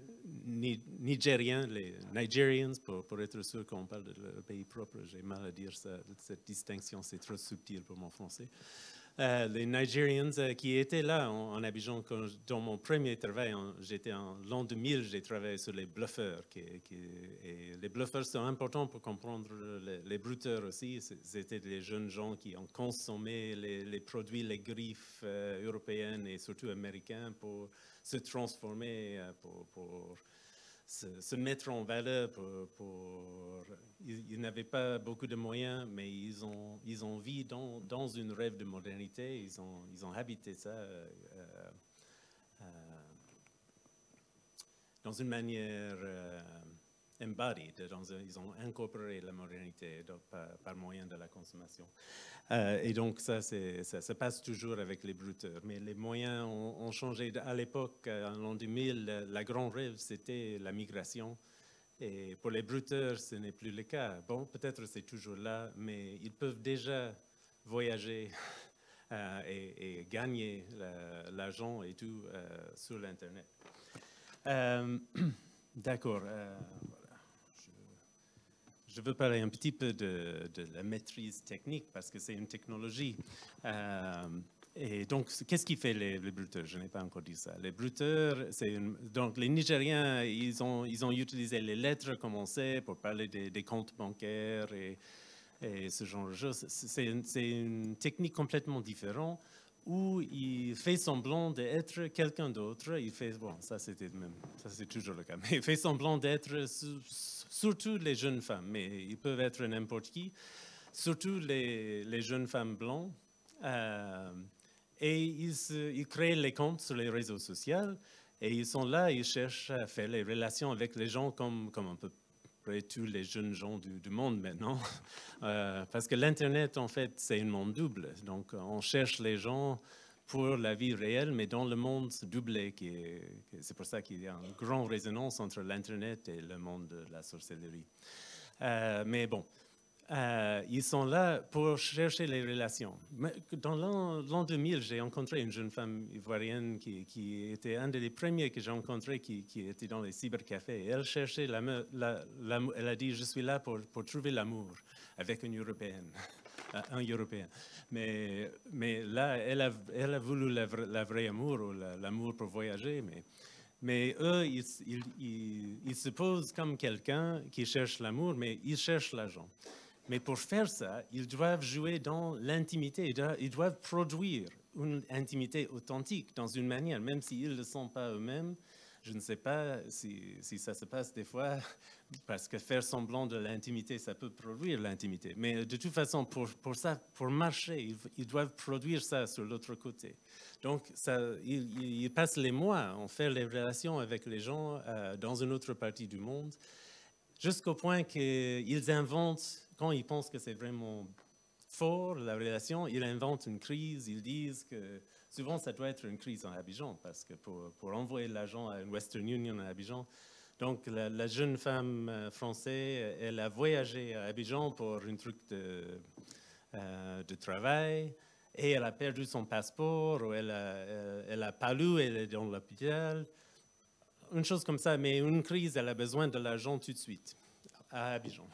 Nigériens, les Nigerians, pour être sûr qu'on parle de leur pays propre. J'ai mal à dire ça, cette distinction, c'est trop subtil pour mon français. Les Nigerians qui étaient là en Abidjan, dans mon premier travail, j'étais en l'an 2000, j'ai travaillé sur les bluffeurs. Et les bluffeurs sont importants pour comprendre les bruteurs aussi. C'était des jeunes gens qui ont consommé les produits, les griffes européennes et surtout américains pour se transformer, pour se mettre en valeur ils n'avaient pas beaucoup de moyens, mais ils ont vécu dans une rêve de modernité. Ils ont habité ça dans une manière embodied. Ils ont incorporé la modernité par moyen de la consommation. Et donc ça passe toujours avec les bruteurs. Mais les moyens ont changé. À l'époque, en l'an 2000, la grande rêve, c'était la migration. Et pour les bruteurs, ce n'est plus le cas. Bon, peut-être c'est toujours là, mais ils peuvent déjà voyager et gagner l'argent et tout sur l'Internet. D'accord. Voilà. Je veux parler un petit peu de la maîtrise technique parce que c'est une technologie. Et donc, qu'est-ce qui fait les bruteurs? Je n'ai pas encore dit ça. Les bruteurs, donc les Nigériens, ils ont utilisé les lettres, comme on sait, pour parler des comptes bancaires et ce genre de choses. C'est une technique complètement différente où il fait semblant d'être quelqu'un d'autre. Il fait, bon, ça c'est toujours le cas, mais il fait semblant d'être surtout les jeunes femmes, mais ils peuvent être n'importe qui, surtout les jeunes femmes blanches. Et ils créent les comptes sur les réseaux sociaux et ils sont là, ils cherchent à faire les relations avec les gens comme un peu près tous les jeunes gens du monde maintenant. Parce que l'Internet, en fait, c'est un monde double. Donc, on cherche les gens pour la vie réelle, mais dans le monde doublé. C'est pour ça qu'il y a une grande résonance entre l'Internet et le monde de la sorcellerie. Mais bon. Ils sont là pour chercher les relations. Dans l'an 2000, j'ai rencontré une jeune femme ivoirienne qui était un des premiers que j'ai rencontrés qui était dans les cybercafés. Elle cherchait l'amour. Elle a dit, je suis là pour trouver l'amour avec une Européenne, un Européen. Mais là, elle a voulu la vraie amour ou l'amour pour voyager, mais eux, ils se posent comme quelqu'un qui cherche l'amour, mais ils cherchent l'argent. Mais pour faire ça, ils doivent jouer dans l'intimité. Ils doivent produire une intimité authentique dans une manière, même s'ils ne le sont pas eux-mêmes. Je ne sais pas si ça se passe des fois, parce que faire semblant de l'intimité, ça peut produire l'intimité. Mais de toute façon, pour marcher, ils doivent produire ça sur l'autre côté. Donc, ils passent les mois à faire les relations avec les gens dans une autre partie du monde, jusqu'au point qu'ils inventent. Quand ils pensent que c'est vraiment fort, la relation, ils inventent une crise. Ils disent que souvent, ça doit être une crise en Abidjan, parce que pour envoyer l'argent à une Western Union à Abidjan, donc la jeune femme française, elle a voyagé à Abidjan pour un truc de travail, et elle a perdu son passeport, ou elle a palu, elle est dans l'hôpital, une chose comme ça. Mais une crise, elle a besoin de l'argent tout de suite, à Abidjan.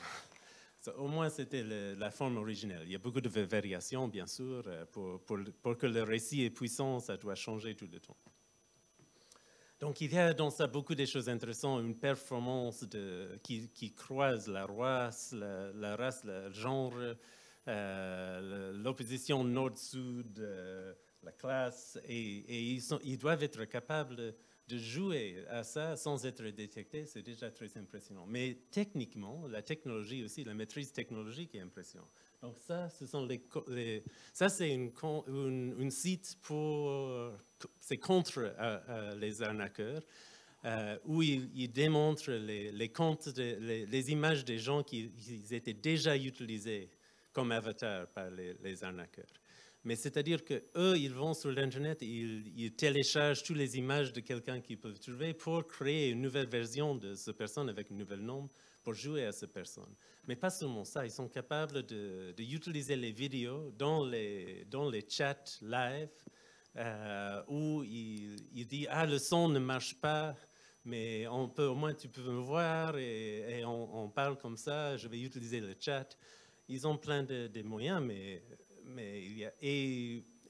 Au moins, c'était la forme originelle. Il y a beaucoup de variations, bien sûr. Pour que le récit est puissant, ça doit changer tout le temps. Donc, il y a dans ça beaucoup de choses intéressantes. Une performance qui croise la race, le genre, l'opposition nord-sud, la classe. Et ils doivent être capables de jouer à ça sans être détecté. C'est déjà très impressionnant. Mais techniquement, la technologie aussi, la maîtrise technologique est impressionnante. Donc ça, ça c'est une site c'est contre les arnaqueurs, où ils démontrent les comptes, les images des gens qui étaient déjà utilisés comme avatars par les arnaqueurs. Mais c'est-à-dire qu'eux, ils vont sur l'Internet et ils téléchargent toutes les images de quelqu'un qu'ils peuvent trouver pour créer une nouvelle version de cette personne avec un nouvel nom pour jouer à cette personne. Mais pas seulement ça, ils sont capables d'utiliser les vidéos dans les chats live où ils disent « Ah, le son ne marche pas, mais au moins tu peux me voir et on parle comme ça, je vais utiliser le chat. » Ils ont plein de moyens, mais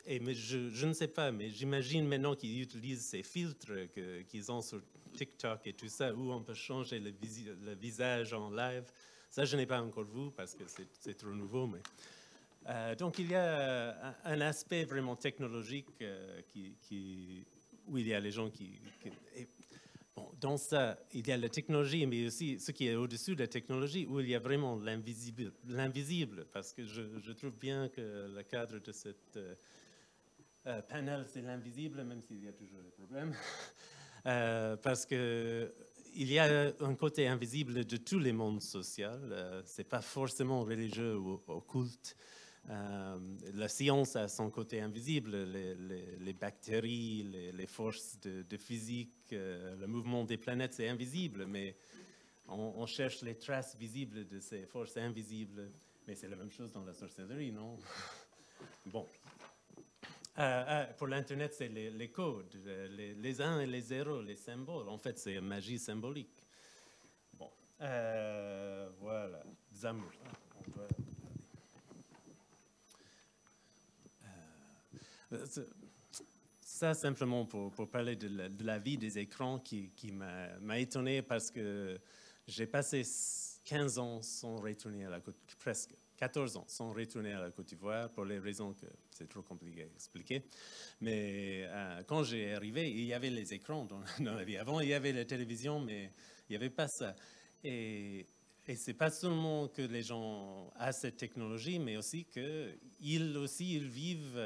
je ne sais pas, mais j'imagine maintenant qu'ils utilisent ces filtres qu'ils ont sur TikTok et tout ça, où on peut changer le visage en live. Ça, je n'ai pas encore vu parce que c'est trop nouveau. Mais, donc, il y a un aspect vraiment technologique où il y a les gens Bon, dans ça, il y a la technologie, mais aussi ce qui est au-dessus de la technologie, où il y a vraiment l'invisible, parce que je trouve bien que le cadre de cette panel, c'est l'invisible, même s'il y a toujours des problèmes, parce qu'il y a un côté invisible de tous les mondes sociaux, ce n'est pas forcément religieux ou occulte. La science a son côté invisible, les bactéries, les forces de physique, le mouvement des planètes, c'est invisible, mais on cherche les traces visibles de ces forces invisibles. Mais c'est la même chose dans la sorcellerie, non? Bon. Pour l'Internet, c'est les codes, les 1 et les 0, les symboles. En fait, c'est une magie symbolique. Bon. Voilà. Zamur. Ça, simplement pour parler de la vie des écrans qui m'a étonné parce que j'ai passé 15 ans sans retourner à la Côte d'Ivoire, presque 14 ans sans retourner à la Côte d'Ivoire pour les raisons que c'est trop compliqué à expliquer. Mais quand j'ai arrivé, il y avait les écrans dans la vie. Avant, il y avait la télévision, mais il n'y avait pas ça. Et ce n'est pas seulement que les gens ont cette technologie, mais aussi qu'ils vivent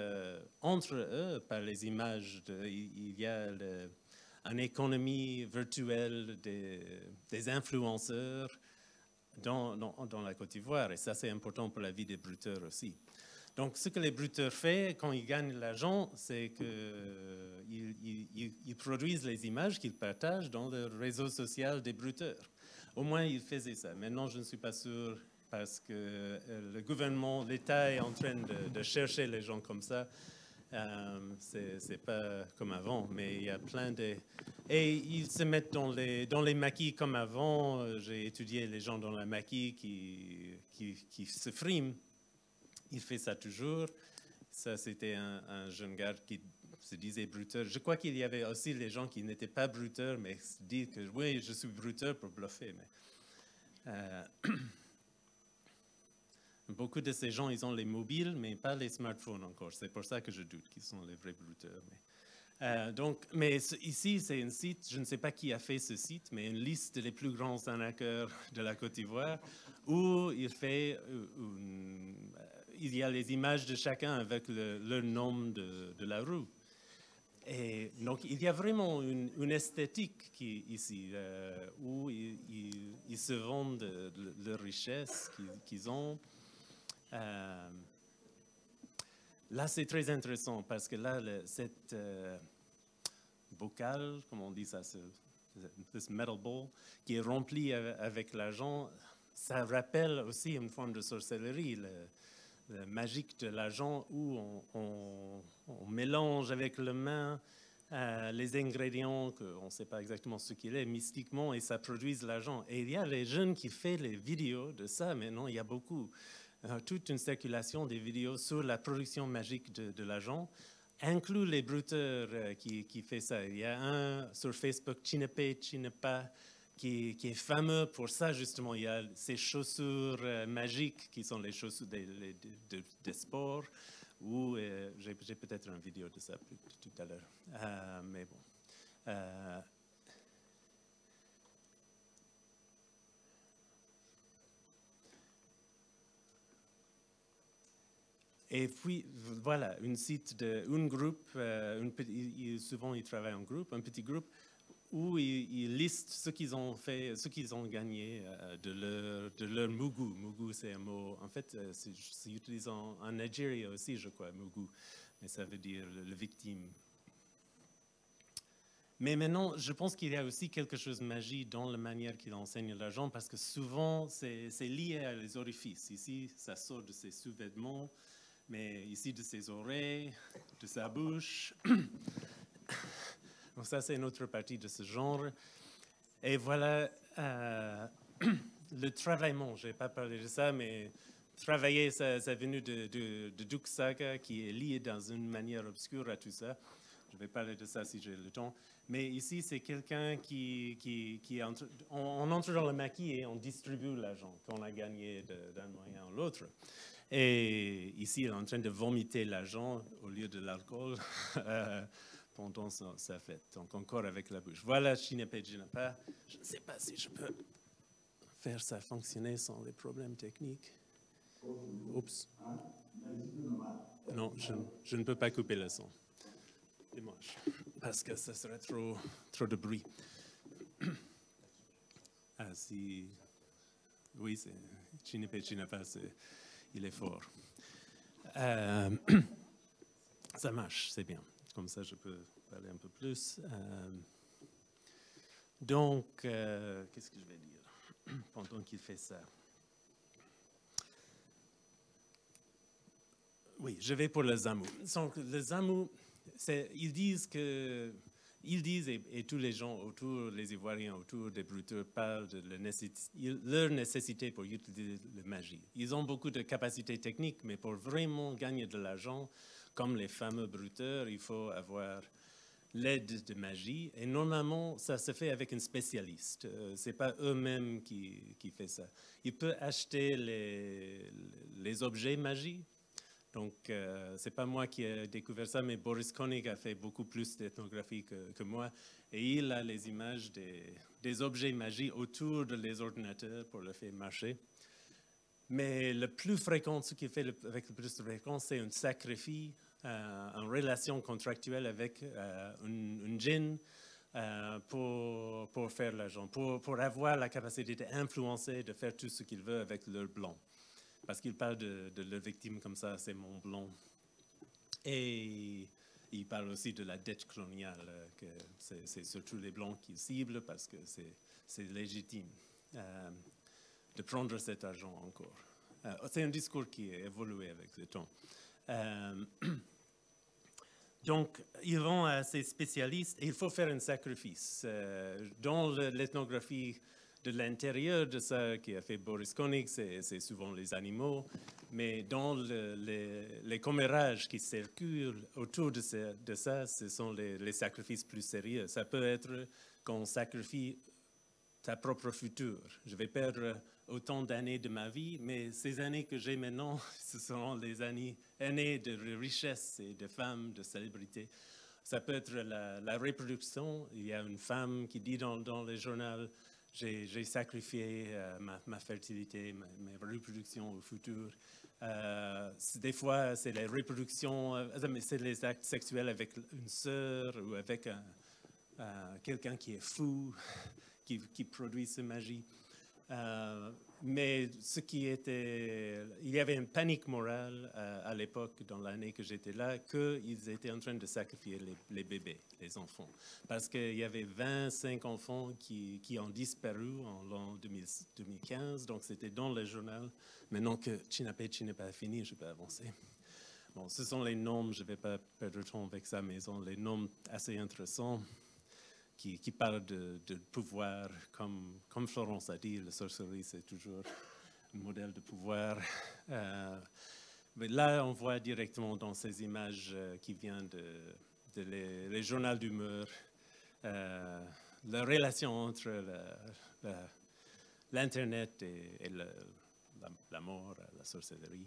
entre eux par les images. Il y a une économie virtuelle des influenceurs dans la Côte d'Ivoire. Et ça, c'est important pour la vie des bruteurs aussi. Donc, ce que les bruteurs font quand ils gagnent l'argent, c'est qu'ils produisent les images qu'ils partagent dans le réseau social des bruteurs. Au moins, ils faisaient ça. Maintenant, je ne suis pas sûr parce que le gouvernement, l'État est en train de chercher les gens comme ça. C'est pas comme avant, mais il y a plein de... Et ils se mettent dans les maquis comme avant. J'ai étudié les gens dans la maquis qui se friment. Il fait ça toujours. Ça, c'était un jeune gars qui se disait bruteur. Je crois qu'il y avait aussi les gens qui n'étaient pas bruteurs, mais se disent que oui, je suis bruteur pour bluffer. Mais, beaucoup de ces gens, ils ont les mobiles, mais pas les smartphones encore. C'est pour ça que je doute qu'ils sont les vrais bruteurs. Mais ici, c'est un site, je ne sais pas qui a fait ce site, mais une liste des plus grands arnaqueurs de la Côte d'Ivoire, où il y a les images de chacun avec le nom de la rue. Et donc, il y a vraiment une esthétique ici, où ils se vendent de leur richesse qu'ils ont. Là, c'est très intéressant parce que là, cette bocal, comme on dit ça, ce metal bowl, qui est rempli avec l'argent, ça rappelle aussi une forme de sorcellerie, le magique de l'argent où on mélange avec la main les ingrédients qu'on ne sait pas exactement ce qu'il est mystiquement et ça produit l'argent. Et il y a les jeunes qui font les vidéos de ça maintenant, il y a beaucoup. Toute une circulation des vidéos sur la production magique de l'argent, inclut les bruteurs qui fait ça. Il y a un sur Facebook, Chinepe, Chinepa, qui est fameux pour ça, justement. Il y a ces chaussures magiques qui sont les chaussures des sports, où j'ai peut-être une vidéo de ça tout à l'heure. Mais bon. Et puis, voilà, un groupe, souvent ils travaillent en groupe, un petit groupe, où ils listent ce qu'ils ont fait, ce qu'ils ont gagné de leur mugu. Mugu, c'est un mot, en fait, c'est utilisé en Nigeria aussi, je crois, mugu, mais ça veut dire le victime. Mais maintenant, je pense qu'il y a aussi quelque chose de magique dans la manière qu'il enseigne l'argent, parce que souvent, c'est lié à les orifices. Ici, ça sort de ses sous-vêtements, mais ici de ses oreilles, de sa bouche. Donc ça, c'est une autre partie de ce genre. Et voilà, le travaillement, je n'ai pas parlé de ça, mais travailler, ça venu de Duke Saga, qui est lié dans une manière obscure à tout ça. Je vais parler de ça si j'ai le temps. Mais ici, c'est quelqu'un on entre dans le maquis et on distribue l'argent qu'on a gagné d'un moyen ou l'autre. Et ici, il est en train de vomiter l'argent au lieu de l'alcool pendant sa fête. Donc encore avec la bouche. Voilà, Chinepé Jinapa. Je ne sais pas si je peux faire ça fonctionner sans les problèmes techniques. Oups. Non, je ne peux pas couper le son. Dimanche. Parce que ça serait trop de bruit. Ah, si... Oui, c'est Chinepé Jinapa, il est fort. Ça marche, c'est bien. Comme ça, je peux parler un peu plus. Donc, qu'est-ce que je vais dire pendant qu'il fait ça? Oui, je vais pour le Zamou. Donc, le Zamou, ils disent, et tous les gens autour, les Ivoiriens autour des Bruteurs, parlent de leur nécessité pour utiliser la magie. Ils ont beaucoup de capacités techniques, mais pour vraiment gagner de l'argent, comme les fameux Bruteurs, il faut avoir l'aide de magie. Et normalement, ça se fait avec un spécialiste. Ce n'est pas eux-mêmes qui font ça. Ils peuvent acheter les objets magie. Donc, ce n'est pas moi qui ai découvert ça, mais Boris Koenig a fait beaucoup plus d'ethnographie que moi. Et il a les images des objets magiques autour des ordinateurs pour le faire marcher. Mais le plus fréquent, ce qu'il fait avec le plus de fréquence, c'est un sacrifice, une relation contractuelle avec un djinn pour faire l'argent, pour avoir la capacité d'influencer, de faire tout ce qu'il veut avec leur blanc. Parce qu'il parle de leur victime comme ça, c'est mon blanc. Et il parle aussi de la dette coloniale, que c'est surtout les blancs qui ciblent parce que c'est légitime de prendre cet argent encore. C'est un discours qui a évolué avec le temps. Donc, ils vont à ces spécialistes et il faut faire un sacrifice. Dans l'ethnographie de l'intérieur de ça qui a fait Boris Koenig, c'est souvent les animaux, mais dans les commérages qui circulent autour de ça, ce sont les sacrifices plus sérieux. Ça peut être qu'on sacrifie ta propre futur. Je vais perdre autant d'années de ma vie, mais ces années que j'ai maintenant, ce seront les années de richesse et de femme, de célébrité. Ça peut être la reproduction. Il y a une femme qui dit dans le journal, j'ai sacrifié ma fertilité, ma reproduction au futur. Des fois, c'est la reproduction, c'est les actes sexuels avec une sœur ou avec quelqu'un qui est fou, qui produit cette magie. Mais il y avait une panique morale à l'époque, dans l'année que j'étais là, qu'ils étaient en train de sacrifier les bébés, les enfants. Parce qu'il y avait 25 enfants qui ont disparu en l'an 2015, donc c'était dans le journal. Maintenant que Chinepé Jinapa est fini, je peux avancer. Bon, ce sont les noms, je ne vais pas perdre de temps avec ça, mais ils sont les noms assez intéressants. Qui parle de pouvoir, comme Florence a dit, la sorcellerie, c'est toujours un modèle de pouvoir. Mais là, on voit directement dans ces images qui viennent les journaux d'humeur, la relation entre l'Internet et la mort, la sorcellerie.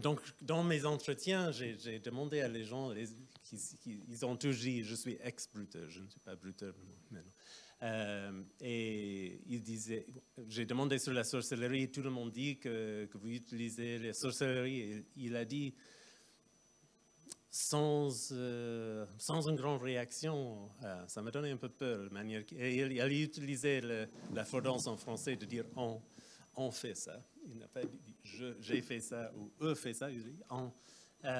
Donc, dans mes entretiens, j'ai demandé à les gens, ils ont tous dit, je suis ex-bruteur, je ne suis pas bruteur maintenant. Et ils disaient, j'ai demandé sur la sorcellerie, tout le monde dit que vous utilisez la sorcellerie. Et il a dit, sans une grande réaction, ça m'a donné un peu peur. Et il a utilisé la force en français de dire on fait ça. Il n'a pas dit j'ai fait ça ou eux fait ça. Il dit on.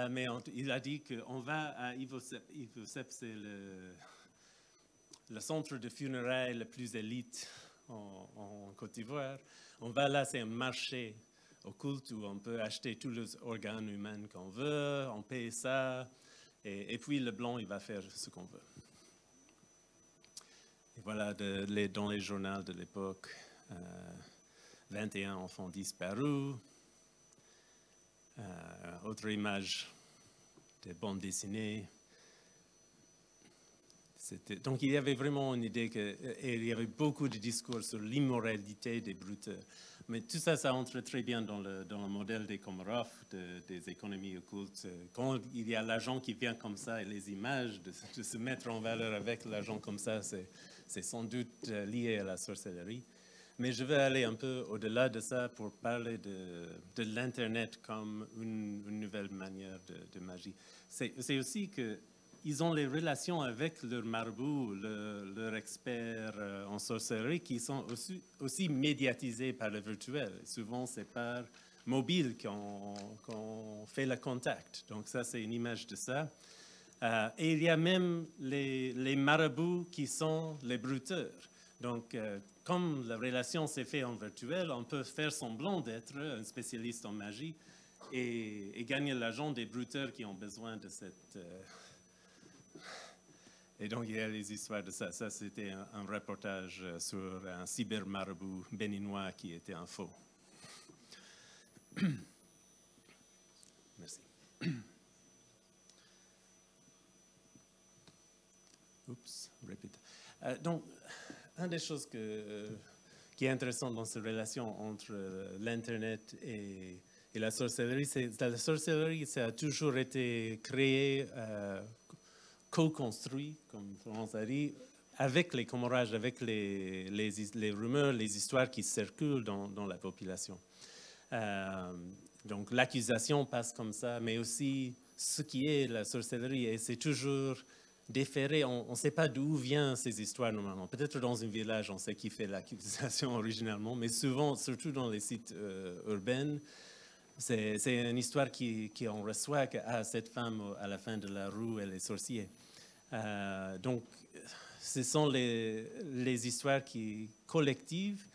Mais il a dit qu'on va à Ivosep. Ivosep, c'est le centre de funérailles le plus élite en Côte d'Ivoire. On va là, c'est un marché occulte où on peut acheter tous les organes humains qu'on veut, on paye ça, et puis le blanc, il va faire ce qu'on veut. Et voilà, dans les journaux de l'époque, 21 enfants disparus. Autre image des bandes dessinées. Donc il y avait vraiment une idée et il y avait beaucoup de discours sur l'immoralité des brouteurs. Mais tout ça, ça entre très bien dans le modèle des Komarov, des économies occultes. Quand il y a l'argent qui vient comme ça et les images de se mettre en valeur avec l'argent comme ça, c'est sans doute lié à la sorcellerie. Mais je vais aller un peu au-delà de ça pour parler de l'Internet comme une nouvelle manière de magie. C'est aussi qu'ils ont les relations avec leur marabout, leur expert en sorcellerie, qui sont aussi médiatisés par le virtuel. Souvent, c'est par mobile qu'on fait le contact. Donc ça, c'est une image de ça. Et il y a même les marabouts qui sont les brouteurs. Donc, comme la relation s'est faite en virtuel, on peut faire semblant d'être un spécialiste en magie et gagner l'argent des brouteurs qui ont besoin de cette... Et donc, il y a les histoires de ça. Ça, c'était un reportage sur un cyber-marabout béninois qui était un faux. Merci. Oups, répète. Donc, une des choses qui est intéressante dans cette relation entre l'Internet et la sorcellerie, c'est que la sorcellerie, ça a toujours été créé, co-construit, comme Florence a dit, avec les commémorages, avec les rumeurs, les histoires qui circulent dans la population. Donc, l'accusation passe comme ça, mais aussi ce qui est la sorcellerie, et c'est toujours... déféré, on ne sait pas d'où viennent ces histoires normalement. Peut-être dans un village, on sait qui fait l'accusation originalement, mais souvent, surtout dans les sites urbains, c'est une histoire qu'on reçoit que cette femme, à la fin de la rue, elle est sorcière. Donc, ce sont les histoires collectives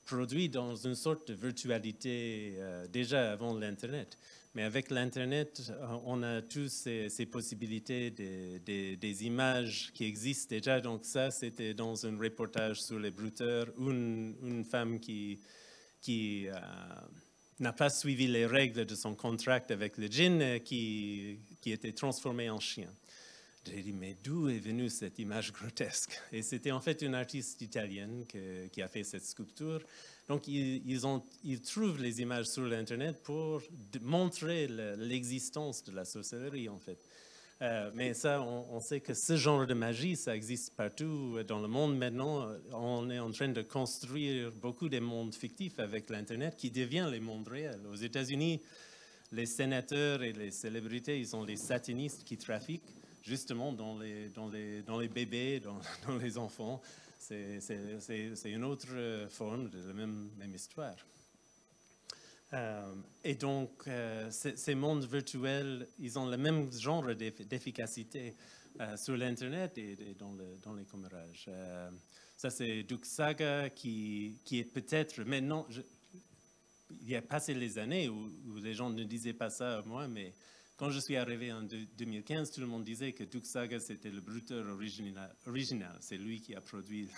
produites dans une sorte de virtualité déjà avant l'Internet. Mais avec l'Internet, on a tous ces possibilités des images qui existent déjà. Donc ça, c'était dans un reportage sur les brouteurs, une femme qui n'a pas suivi les règles de son contrat avec le djinn, qui était transformé en chien. J'ai dit, mais d'où est venue cette image grotesque? Et c'était en fait une artiste italienne qui a fait cette sculpture. Donc, ils trouvent les images sur l'Internet pour montrer l'existence de la sorcellerie, en fait. Mais ça, on sait que ce genre de magie, ça existe partout dans le monde maintenant. On est en train de construire beaucoup de mondes fictifs avec l'Internet qui deviennent les mondes réels. Aux États-Unis, les sénateurs et les célébrités, ils sont les satanistes qui trafiquent justement dans les bébés, dans les enfants. C'est une autre forme de la même histoire. Et donc, ces mondes virtuels, ils ont le même genre d'efficacité sur l'Internet et dans les commémorages. Ça, c'est Duke Saga qui est peut-être maintenant... il y a passé les années où les gens ne disaient pas ça à moi, mais quand je suis arrivé en 2015, tout le monde disait que Duke Saga, c'était le brouteur original. C'est lui qui a produit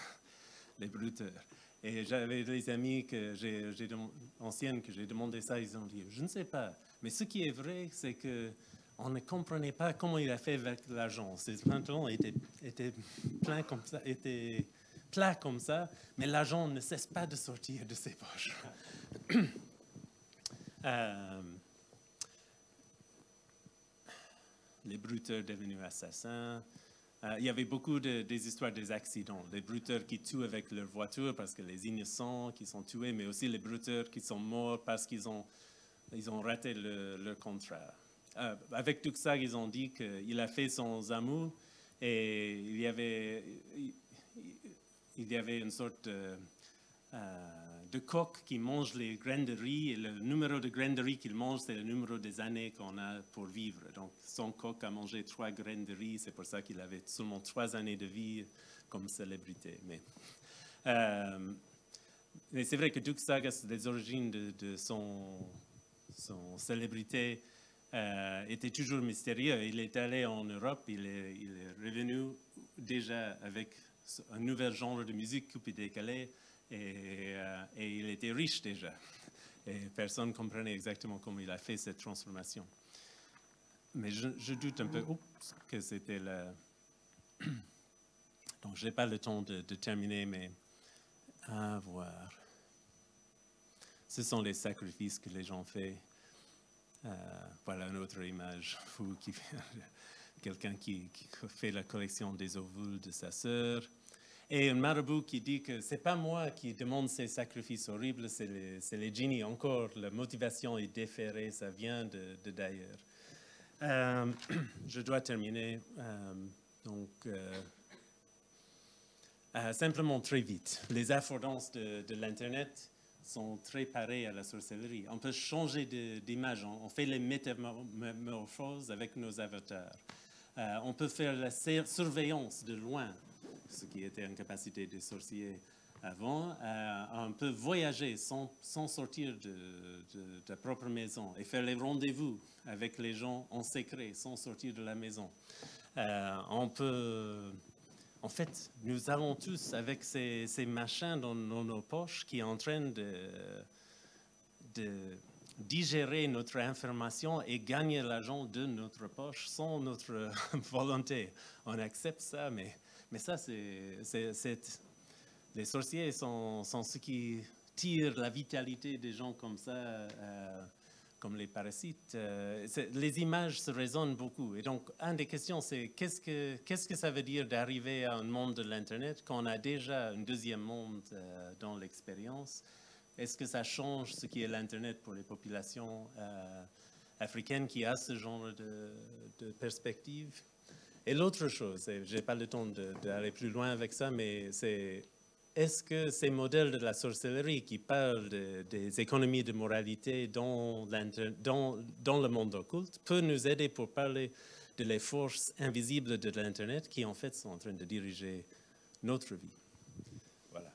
les brouteurs. Et j'avais des amis anciennes que j'ai demandé ça, ils ont dit, je ne sais pas. Mais ce qui est vrai, c'est qu'on ne comprenait pas comment il a fait avec l'argent. Ses pantalons étaient pleins comme ça, étaient plats comme ça, mais l'argent ne cesse pas de sortir de ses poches. Les brouteurs devenus assassins. Il y avait beaucoup des histoires des accidents. Les brouteurs qui tuent avec leur voiture parce que les innocents qui sont tués, mais aussi les brouteurs qui sont morts parce qu'ils ont raté leur contrat. Avec tout ça, ils ont dit qu'il a fait sans amour et il y avait une sorte de coq qui mange les graines de riz, et le numéro de graines de riz qu'il mange, c'est le numéro des années qu'on a pour vivre. Donc, son coq a mangé 3 graines de riz, c'est pour ça qu'il avait seulement 3 années de vie comme célébrité. Mais c'est vrai que Duke Saga, les origines de son célébrité étaient toujours mystérieuses. Il est allé en Europe, il est revenu déjà avec un nouvel genre de musique coupé décalé. Et il était riche déjà. Et personne ne comprenait exactement comment il a fait cette transformation. Mais je doute un peu que c'était Donc, je n'ai pas le temps de terminer, mais à voir. Ce sont les sacrifices que les gens font. Voilà une autre image. Quelqu'un qui fait la collection des ovules de sa sœur. Et un marabout qui dit que ce n'est pas moi qui demande ces sacrifices horribles, c'est les génies. Encore, la motivation est déférée, ça vient d'ailleurs. Je dois terminer. Simplement très vite. Les affordances de l'Internet sont très pareilles à la sorcellerie. On peut changer d'image, on fait les métamorphoses avec nos avatars. On peut faire la surveillance de loin, ce qui était une capacité des sorciers avant. On peut voyager sans sortir de la propre maison et faire les rendez-vous avec les gens en secret sans sortir de la maison. On peut... En fait, nous avons tous, avec ces machins dans nos poches, qui sont en train de digérer notre information et gagner l'argent de notre poche sans notre volonté. On accepte ça, mais ça, les sorciers sont ceux qui tirent la vitalité des gens comme ça, comme les parasites. Les images se résonnent beaucoup. Et donc, une des questions, c'est qu'est-ce que ça veut dire d'arriver à un monde de l'Internet quand on a déjà un deuxième monde dans l'expérience? Est-ce que ça change ce qui est l'Internet pour les populations africaines qui a ce genre de perspective? Et l'autre chose, je n'ai pas le temps d'aller plus loin avec ça, mais c'est... Est-ce que ces modèles de la sorcellerie qui parlent des économies de moralité dans le monde occulte peuvent nous aider pour parler de les forces invisibles de l'Internet qui, en fait, sont en train de diriger notre vie? Voilà.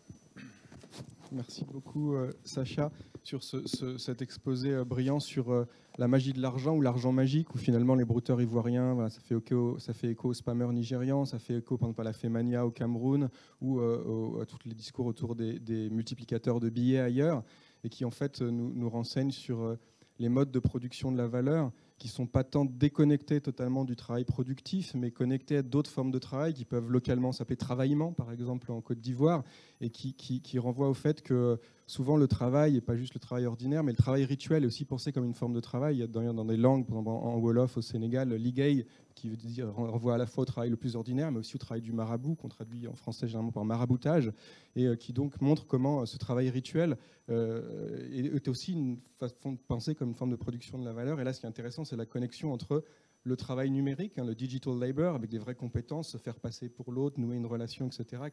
Merci beaucoup, Sacha, sur cet exposé brillant sur la magie de l'argent ou l'argent magique, où finalement les brouteurs ivoiriens, voilà, ça fait écho aux spammers nigérians, ça fait écho par exemple à la Fémania au Cameroun, ou à tous les discours autour des multiplicateurs de billets ailleurs, et qui en fait nous renseignent sur les modes de production de la valeur, qui ne sont pas tant déconnectés totalement du travail productif, mais connectés à d'autres formes de travail qui peuvent localement s'appeler travaillement, par exemple en Côte d'Ivoire, et qui renvoient au fait que souvent le travail n'est pas juste le travail ordinaire, mais le travail rituel est aussi pensé comme une forme de travail. Il y a d'ailleurs dans des langues, par exemple en Wolof au Sénégal, ligay, qui veut dire renvoie à la fois au travail le plus ordinaire, mais aussi au travail du marabout, qu'on traduit en français généralement par maraboutage, et qui donc montre comment ce travail rituel est aussi une façon de penser comme une forme de production de la valeur. Et là, ce qui est intéressant, c'est la connexion entre le travail numérique, le digital labor, avec des vraies compétences, se faire passer pour l'autre, nouer une relation, etc.,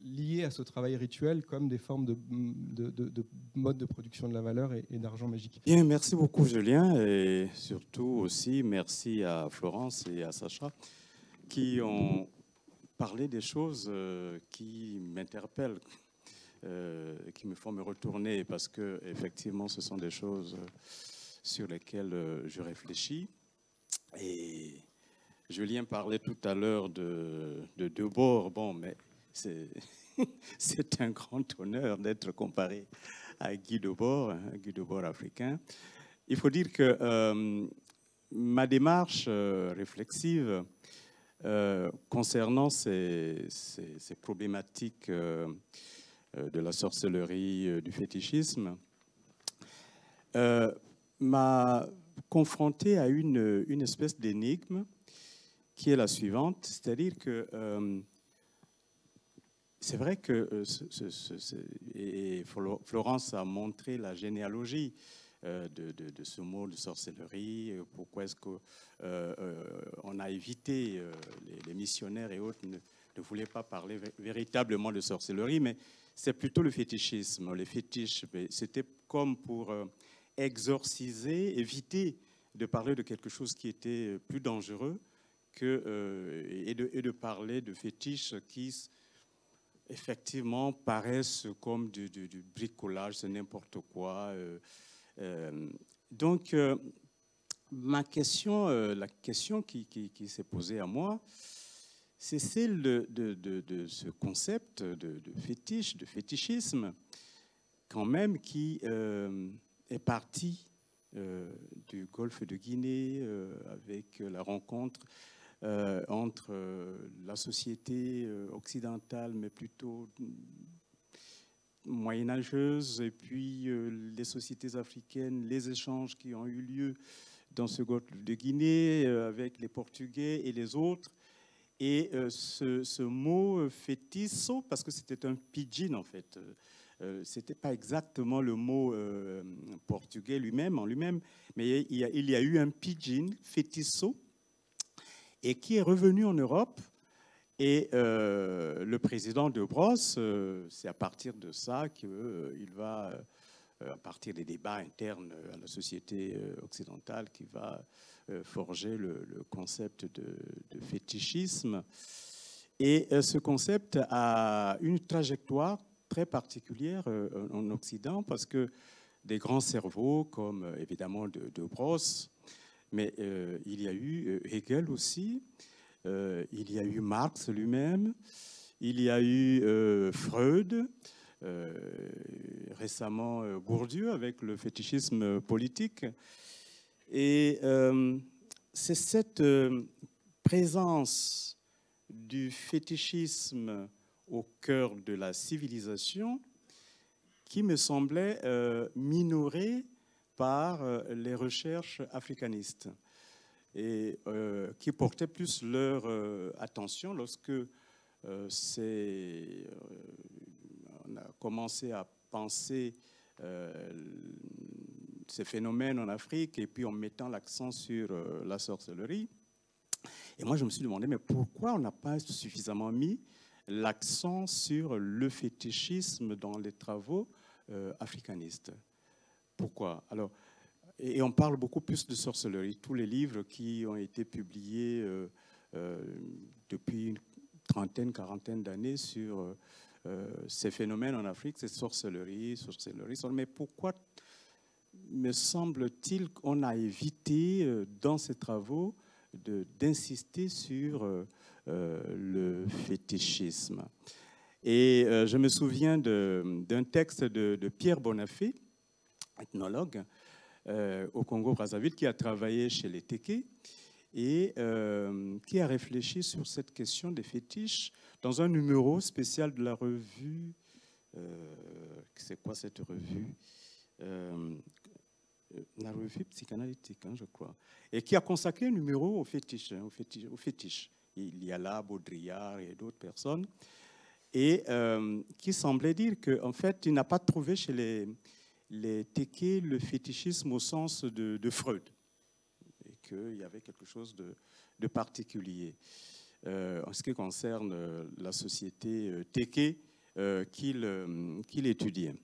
liées à ce travail rituel comme des formes de mode de production de la valeur et d'argent magique. Bien, merci beaucoup Julien, et surtout aussi merci à Florence et à Sacha qui ont parlé des choses qui m'interpellent, qui me font me retourner, parce que effectivement ce sont des choses sur lesquelles je réfléchis. Et Julien parlait tout à l'heure de Debord. Bon, mais c'est un grand honneur d'être comparé à Guy Debord, un Guy Debord africain. Il faut dire que ma démarche réflexive concernant ces problématiques de la sorcellerie, du fétichisme, m'a confronté à une espèce d'énigme qui est la suivante, c'est-à-dire que c'est vrai que et Florence a montré la généalogie de ce mot de sorcellerie, pourquoi est-ce qu'on a évité, les missionnaires et autres ne voulaient pas parler véritablement de sorcellerie, mais c'est plutôt le fétichisme. Les fétiches, c'était comme pour exorciser, éviter de parler de quelque chose qui était plus dangereux et de parler de fétiches qui effectivement paraissent comme du bricolage, c'est n'importe quoi. Donc, la question qui s'est posée à moi, c'est celle de ce concept de fétiche, de fétichisme, quand même, qui est parti du golfe de Guinée avec la rencontre entre la société occidentale, mais plutôt moyenâgeuse, et puis les sociétés africaines, les échanges qui ont eu lieu dans ce golfe de Guinée avec les Portugais et les autres. Et ce mot fétisso, parce que c'était un pidgin en fait, c'était pas exactement le mot portugais lui-même, en lui-même, mais il y a eu un pidgin, fétisso, et qui est revenu en Europe. Et le président de Bros, c'est à partir de ça qu'il va, à partir des débats internes à la société occidentale, qui va forger le concept de fétichisme. Et ce concept a une trajectoire très particulière en Occident, parce que des grands cerveaux, comme évidemment de Bros, mais il y a eu Hegel aussi, il y a eu Marx lui-même, il y a eu Freud, récemment Bourdieu avec le fétichisme politique. Et c'est cette présence du fétichisme au cœur de la civilisation qui me semblait minorée par les recherches africanistes et qui portaient plus leur attention lorsque on a commencé à penser ces phénomènes en Afrique, et puis en mettant l'accent sur la sorcellerie. Et moi, je me suis demandé, mais pourquoi on n'a pas suffisamment mis l'accent sur le fétichisme dans les travaux africanistes? Pourquoi? Alors, et on parle beaucoup plus de sorcellerie. Tous les livres qui ont été publiés depuis une trentaine, quarantaine d'années sur ces phénomènes en Afrique, c'est sorcellerie. Mais pourquoi me semble-t-il qu'on a évité dans ces travaux d'insister sur le fétichisme? Et je me souviens d'un texte de Pierre Bonafé, ethnologue au Congo-Brazzaville, qui a travaillé chez les Téké et qui a réfléchi sur cette question des fétiches dans un numéro spécial de la revue. C'est quoi cette revue? La revue psychanalytique, je crois, et qui a consacré un numéro au fétiche, au fétiche. Il y a là Baudrillard et d'autres personnes, et qui semblait dire qu'en fait, il n'a pas trouvé chez les Téké le fétichisme au sens de Freud, et qu'il y avait quelque chose de particulier en ce qui concerne la société Téké qu'il étudiait.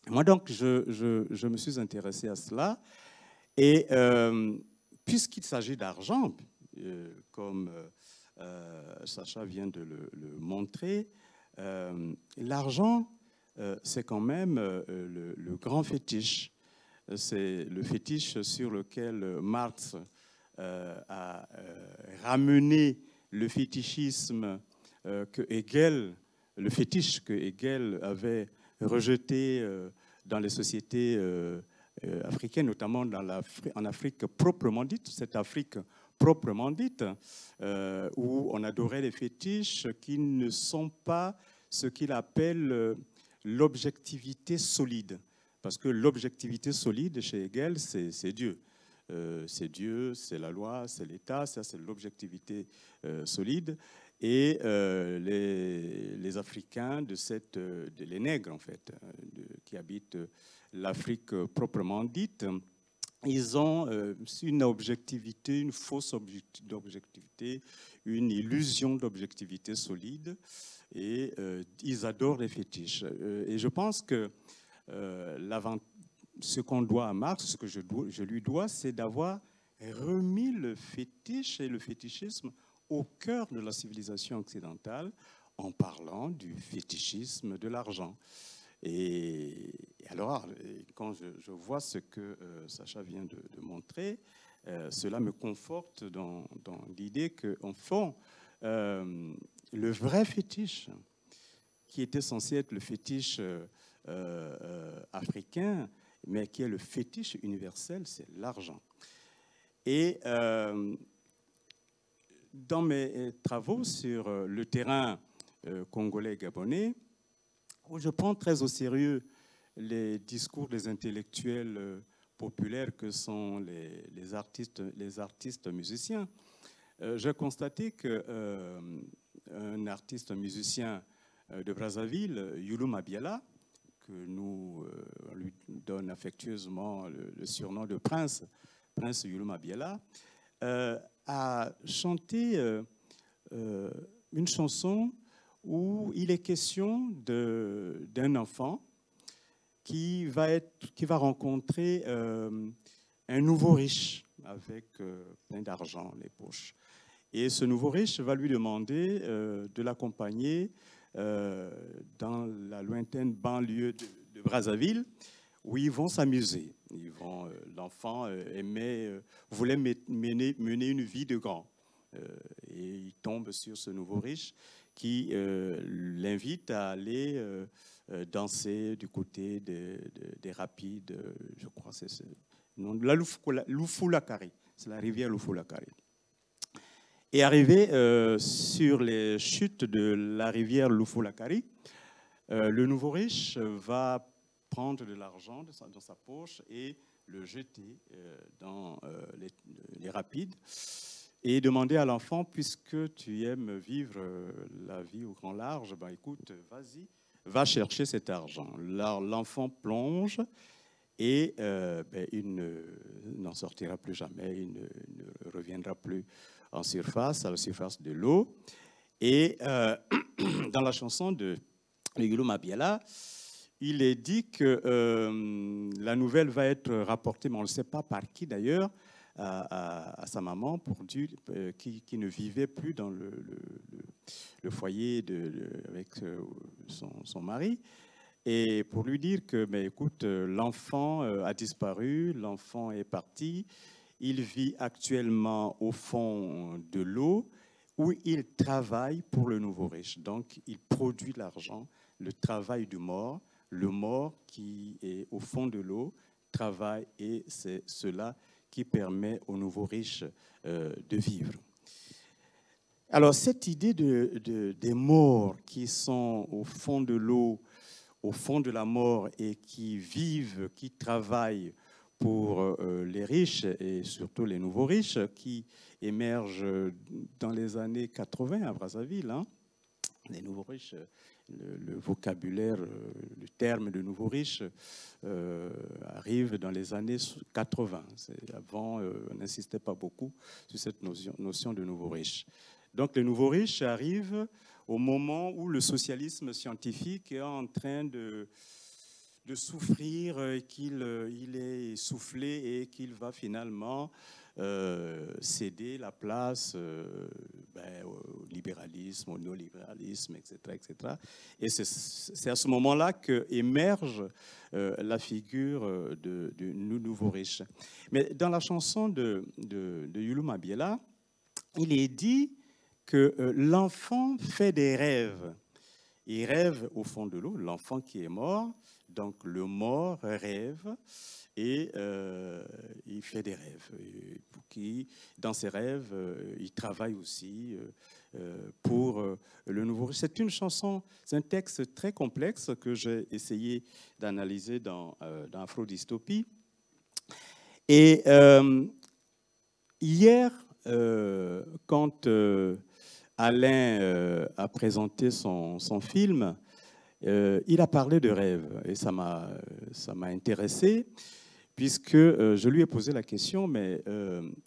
Moi, donc, je me suis intéressé à cela. Et puisqu'il s'agit d'argent, comme Sacha vient de le montrer, l'argent, c'est quand même le grand fétiche. C'est le fétiche sur lequel Marx a ramené le fétichisme que Hegel, le fétiche que Hegel avait rejeté dans les sociétés africaines, notamment en Afrique proprement dite, cette Afrique proprement dite, où on adorait les fétiches qui ne sont pas ce qu'il appelle l'objectivité solide. Parce que l'objectivité solide chez Hegel, c'est Dieu. C'est Dieu, c'est la loi, c'est l'État, ça c'est l'objectivité solide. Et les Africains, les nègres en fait, qui habitent l'Afrique proprement dite, ils ont une objectivité, une fausse objectivité, une illusion d'objectivité solide, et ils adorent les fétiches. Et je pense que ce qu'on doit à Marx, ce que je lui dois, c'est d'avoir remis le fétiche et le fétichisme au cœur de la civilisation occidentale en parlant du fétichisme de l'argent. Et alors, quand je vois ce que Sacha vient de montrer, cela me conforte dans l'idée qu'en fond, le vrai fétiche, qui était censé être le fétiche africain, mais qui est le fétiche universel, c'est l'argent. Et dans mes travaux sur le terrain congolais et gabonais, où je prends très au sérieux les discours des intellectuels populaires que sont les artistes musiciens, j'ai constaté qu'un artiste musicien de Brazzaville, Youlou Mabiala, que nous on lui donne affectueusement le surnom de Prince Youlou Mabiala, a chanté une chanson où il est question d'un enfant qui va rencontrer un nouveau riche avec plein d'argent dans les poches. Et ce nouveau riche va lui demander de l'accompagner dans la lointaine banlieue de Brazzaville, où ils vont s'amuser. L'enfant voulait mener une vie de grand. Et il tombe sur ce nouveau riche qui l'invite à aller danser du côté des rapides, je crois que c'est ce nom, la Lufulakari, c'est la rivière Lufulakari. Et arrivé sur les chutes de la rivière Lufulakari, le nouveau riche va prendre de l'argent dans sa poche et le jeter dans les rapides et demander à l'enfant, puisque tu aimes vivre la vie au grand large, ben écoute, vas-y, va chercher cet argent. L'enfant plonge et il n'en sortira plus jamais, il ne reviendra plus à la surface de l'eau. Et dans la chanson de Youlou Mabiala, il est dit que la nouvelle va être rapportée, mais on ne sait pas par qui d'ailleurs, à sa maman, pour dire qui ne vivait plus dans le foyer avec son mari, et pour lui dire que, écoute, l'enfant a disparu, l'enfant est parti, il vit actuellement au fond de l'eau, où il travaille pour le nouveau riche. Donc, il produit l'argent, le travail du mort, le mort qui est au fond de l'eau travaille, et c'est cela qui permet aux nouveaux riches de vivre. Alors, cette idée des morts qui sont au fond de l'eau, au fond de la mort, et qui vivent, qui travaillent pour les riches, et surtout les nouveaux riches, qui émergent dans les années 80 à Brazzaville. Les nouveaux riches, le vocabulaire, le terme de nouveaux riches arrive dans les années 80. Avant, on n'insistait pas beaucoup sur cette notion de nouveaux riches. Donc les nouveaux riches arrivent au moment où le socialisme scientifique est en train de souffrir, qu'il est essoufflé et qu'il va finalement céder la place au libéralisme, au néolibéralisme, etc. etc. Et c'est à ce moment-là qu'émerge la figure du nouveau riche. Mais dans la chanson de Youlou Mabiala, il est dit que l'enfant fait des rêves. Il rêve au fond de l'eau, l'enfant qui est mort. Donc le mort rêve et il fait des rêves. Dans ses rêves, il travaille aussi pour le nouveau riche. C'est une chanson, c'est un texte très complexe que j'ai essayé d'analyser dans Afrodystopie. Et hier, quand Alain a présenté son film, il a parlé de rêve et ça m'a intéressé, puisque je lui ai posé la question, mais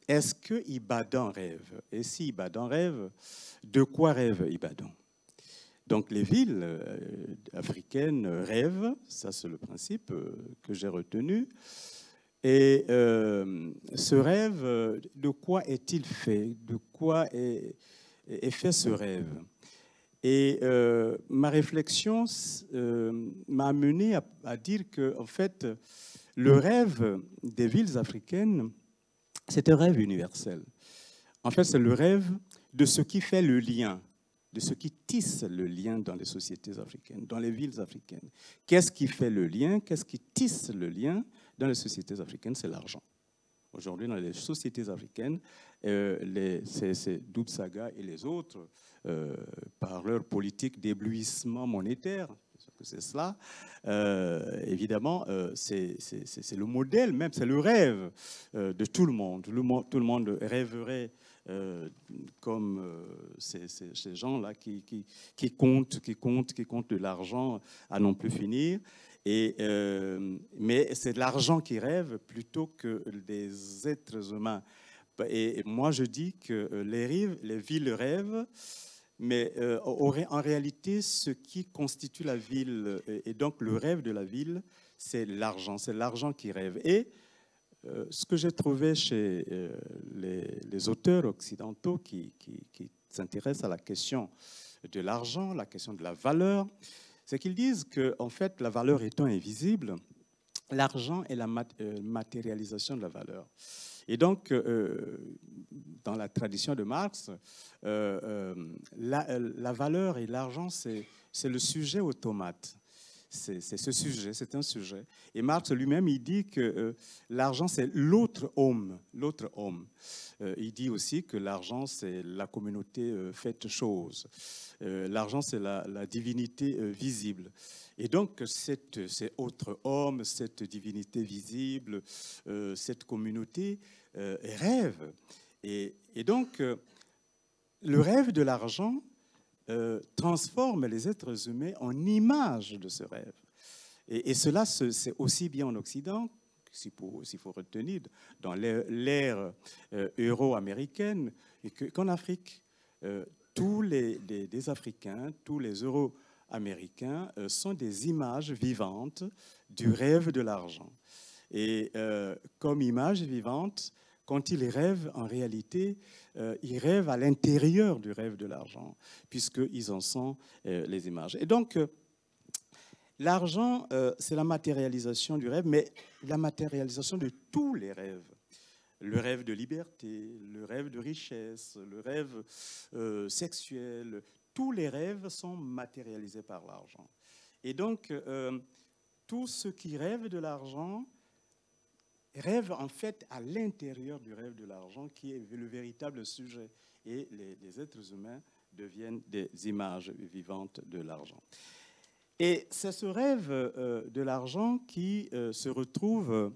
est-ce que Ibadan rêve? Et si Ibadan rêve, de quoi rêve Ibadan? Donc les villes africaines rêvent, ça c'est le principe que j'ai retenu. Et ce rêve, de quoi est-il fait? De quoi est fait ce rêve? Et ma réflexion m'a amené à dire que, en fait, le rêve des villes africaines, c'est un rêve universel. En fait, c'est le rêve de ce qui fait le lien, de ce qui tisse le lien dans les sociétés africaines, dans les villes africaines. Qu'est-ce qui fait le lien? Qu'est-ce qui tisse le lien dans les sociétés africaines? C'est l'argent. aujourd'hui dans les sociétés africaines, ces Dub Saga et les autres, par leur politique d'éblouissement monétaire, c'est cela, évidemment, c'est le modèle même, c'est le rêve de tout le monde. Tout le monde rêverait comme ces gens-là qui comptent de l'argent à non plus finir. Mais c'est l'argent qui rêve plutôt que des êtres humains. Et moi, je dis que les villes rêvent, mais en réalité, ce qui constitue la ville, et donc le rêve de la ville, c'est l'argent qui rêve. Et ce que j'ai trouvé chez les auteurs occidentaux qui s'intéressent à la question de l'argent, la question de la valeur, c'est qu'ils disent que, en fait, la valeur étant invisible, l'argent est la matérialisation de la valeur. Et donc, dans la tradition de Marx, la valeur et l'argent, c'est le sujet automate. C'est ce sujet, c'est un sujet. Et Marx lui-même, il dit que l'argent, c'est l'autre homme. L'autre homme. Il dit aussi que l'argent, c'est la communauté faite chose. L'argent, c'est la divinité visible. Et donc, cet autre homme, cette divinité visible, cette communauté rêve. Et donc, le rêve de l'argent transforme les êtres humains en image de ce rêve. Et cela, c'est aussi bien en Occident, s'il faut retenir, dans l'ère euro-américaine, qu'en Afrique. Tous les Africains, tous les Euro-Américains sont des images vivantes du rêve de l'argent. Et comme image vivante, quand ils rêvent, en réalité, ils rêvent à l'intérieur du rêve de l'argent, puisqu'ils en sont les images. Et donc, l'argent, c'est la matérialisation du rêve, mais la matérialisation de tous les rêves. Le rêve de liberté, le rêve de richesse, le rêve sexuel, tous les rêves sont matérialisés par l'argent. Et donc, tous ceux qui rêvent de l'argent rêvent en fait à l'intérieur du rêve de l'argent qui est le véritable sujet. Et les êtres humains deviennent des images vivantes de l'argent. Et c'est ce rêve de l'argent qui se retrouve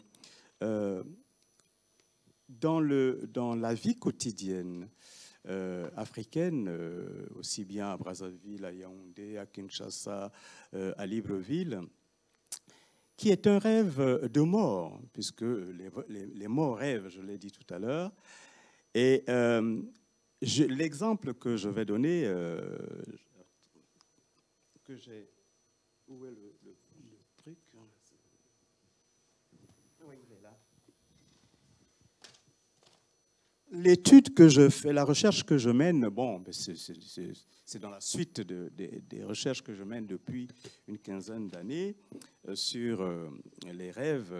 dans la vie quotidienne africaine, aussi bien à Brazzaville, à Yaoundé, à Kinshasa, à Libreville, qui est un rêve de mort, puisque les morts rêvent, je l'ai dit tout à l'heure. Et l'exemple que je vais donner, que j'ai... Où est le truc? Oui, il est là. L'étude que je fais, la recherche que je mène, bon, c'est dans la suite des recherches que je mène depuis une quinzaine d'années sur les rêves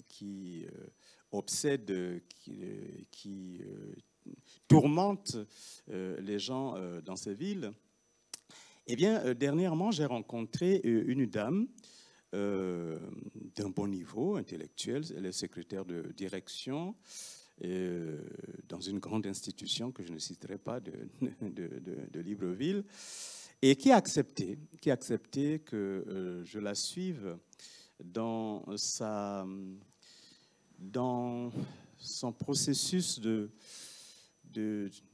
qui obsèdent, qui tourmentent les gens dans ces villes. Eh bien, dernièrement, j'ai rencontré une dame d'un bon niveau intellectuel. Elle est secrétaire de direction dans une grande institution que je ne citerai pas de Libreville, et qui a accepté que je la suive dans son processus de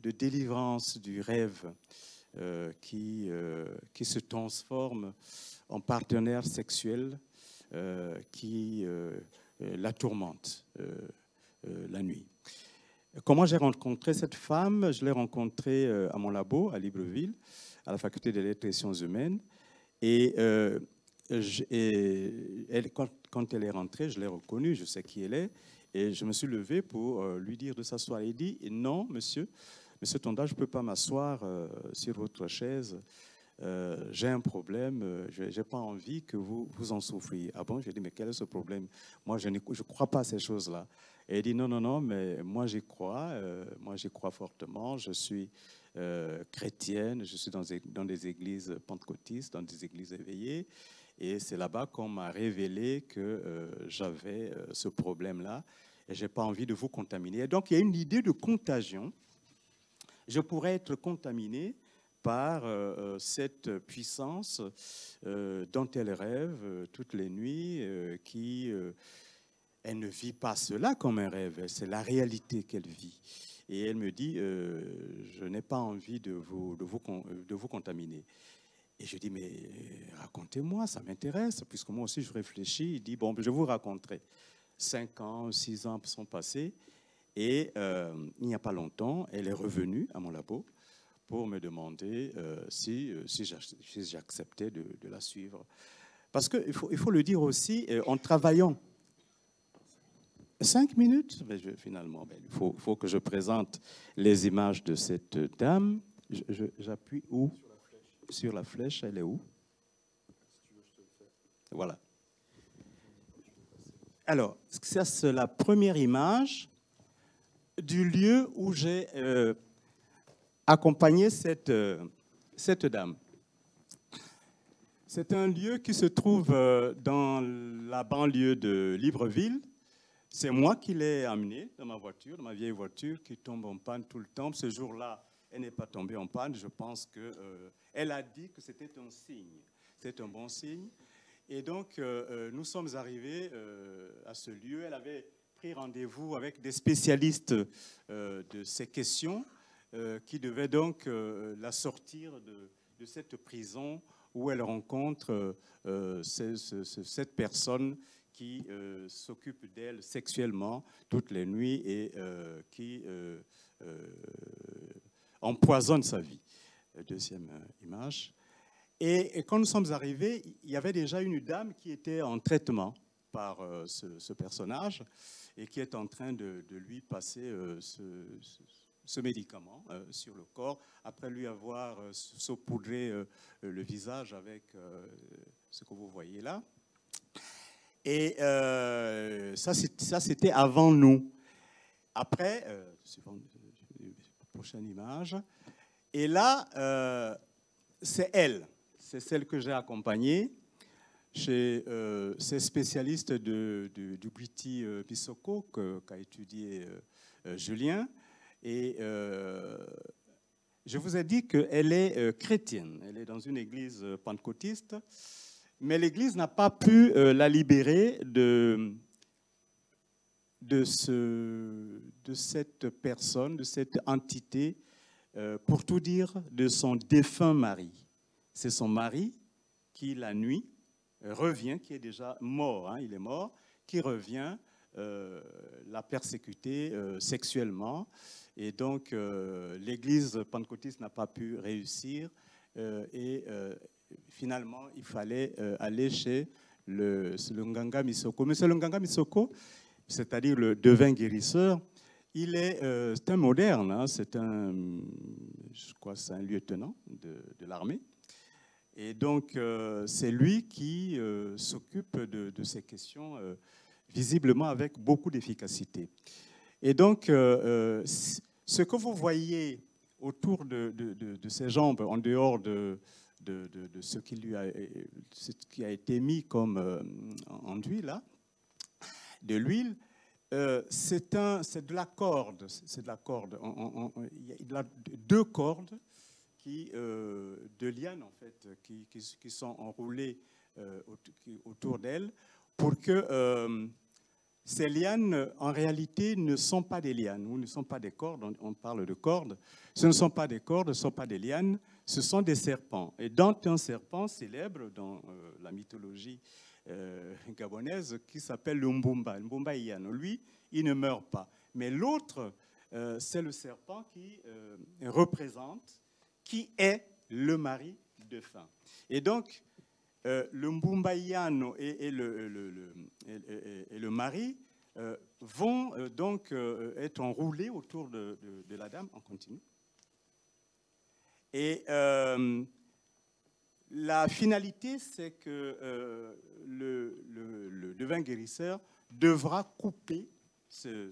délivrance du rêve qui se transforme en partenaire sexuel qui la tourmente la nuit. Comment j'ai rencontré cette femme? Je l'ai rencontrée à mon labo, à Libreville, à la faculté des lettres et sciences humaines. Et quand elle est rentrée, je l'ai reconnue, je sais qui elle est. Et je me suis levé pour lui dire de s'asseoir. Il dit, non, monsieur Tonda, je ne peux pas m'asseoir sur votre chaise. J'ai un problème, je n'ai pas envie que vous en souffriez. Ah bon? J'ai dit, mais quel est ce problème? Moi, je ne crois pas à ces choses-là. Et il dit, non, mais moi j'y crois fortement, je suis chrétienne, je suis dans des églises pentecôtistes, dans des églises éveillées, et c'est là-bas qu'on m'a révélé que j'avais ce problème-là. et je n'ai pas envie de vous contaminer. Et donc, il y a une idée de contagion. Je pourrais être contaminé par cette puissance dont elle rêve toutes les nuits, elle ne vit pas cela comme un rêve, c'est la réalité qu'elle vit. Et elle me dit, je n'ai pas envie de vous contaminer. Et je dis, mais racontez-moi, ça m'intéresse, puisque moi aussi je réfléchis. Il dit, bon, je vous raconterai. 5 ans, 6 ans sont passés, et il n'y a pas longtemps, elle est revenue à mon labo pour me demander si j'acceptais de la suivre. Parce qu'il faut le dire aussi, en travaillant 5 minutes, finalement, il faut que je présente les images de cette dame. J'appuie où? Sur la flèche, elle est où? Voilà. Alors, ça c'est la première image du lieu où j'ai accompagné cette dame. C'est un lieu qui se trouve dans la banlieue de Libreville. C'est moi qui l'ai amenée dans ma voiture, dans ma vieille voiture qui tombe en panne tout le temps. Ce jour-là, elle n'est pas tombée en panne. Je pense qu'elle a dit que c'était un signe. C'est un bon signe. Et donc, nous sommes arrivés à ce lieu. Elle avait pris rendez-vous avec des spécialistes de ces questions qui devaient donc la sortir de cette prison où elle rencontre cette personne qui s'occupe d'elle sexuellement toutes les nuits et qui empoisonne sa vie. Deuxième image. Et quand nous sommes arrivés, il y avait déjà une dame qui était en traitement par ce personnage et qui est en train de lui passer ce médicament sur le corps, après lui avoir saupoudré le visage avec ce que vous voyez là. Et ça, c'était avant nous. Après, prochaine image. Et là, c'est elle. C'est celle que j'ai accompagnée chez ces spécialistes du Gwiti Bissoko qu'a étudié Julien. Et je vous ai dit qu'elle est chrétienne. Elle est dans une église pentecôtiste. Mais l'église n'a pas pu la libérer de cette personne, de cette entité, pour tout dire, de son défunt mari. C'est son mari qui, la nuit, revient, qui est déjà mort, hein, il est mort, qui revient la persécuter sexuellement. Et donc, l'église pentecôtiste n'a pas pu réussir. Finalement, il fallait aller chez le Nganga Misoko. Mais ce Nganga Misoko, c'est-à-dire le devin guérisseur, c'est un moderne, hein, je crois c'est un lieutenant de l'armée. Et donc, c'est lui qui s'occupe de ces questions, visiblement avec beaucoup d'efficacité. Et donc, ce que vous voyez autour de ses jambes, en dehors de ce qui a été mis comme enduit là, de l'huile, c'est de la corde. C'est de la corde. Il y a 2 cordes de lianes en fait, qui sont enroulées autour d'elle pour que ces lianes, en réalité, ne sont pas des lianes ou ne sont pas des cordes. On parle de cordes. Ce ne sont pas des cordes, ce ne sont pas des lianes, ce sont des serpents. Et dans un serpent célèbre dans la mythologie gabonaise qui s'appelle le Mbumba, Mbumba Iyano. Lui, il ne meurt pas. Mais l'autre, c'est le serpent qui représente, qui est le mari de fin. Et donc, le Mbumba Iyano et le mari vont donc être enroulés autour de la dame. On continue. Et la finalité, c'est que le devin guérisseur devra couper ce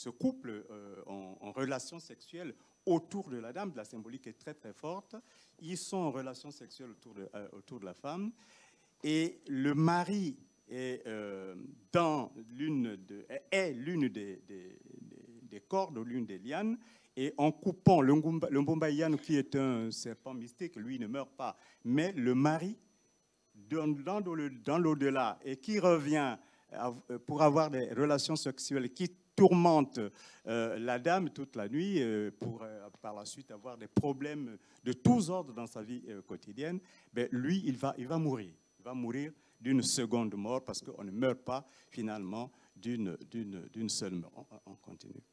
couple en relation sexuelle autour de la dame. La symbolique est très très forte. Ils sont en relation sexuelle autour de la femme. Et le mari est l'une des cordes, l'une des lianes, et en coupant le Mbombayan, qui est un serpent mystique, lui ne meurt pas, mais le mari, dans l'au-delà, et qui revient pour avoir des relations sexuelles, qui tourmente la dame toute la nuit pour par la suite avoir des problèmes de tous ordres dans sa vie quotidienne, ben lui, il va mourir. Il va mourir d'une seconde mort parce qu'on ne meurt pas finalement d'une seule mort. On continue.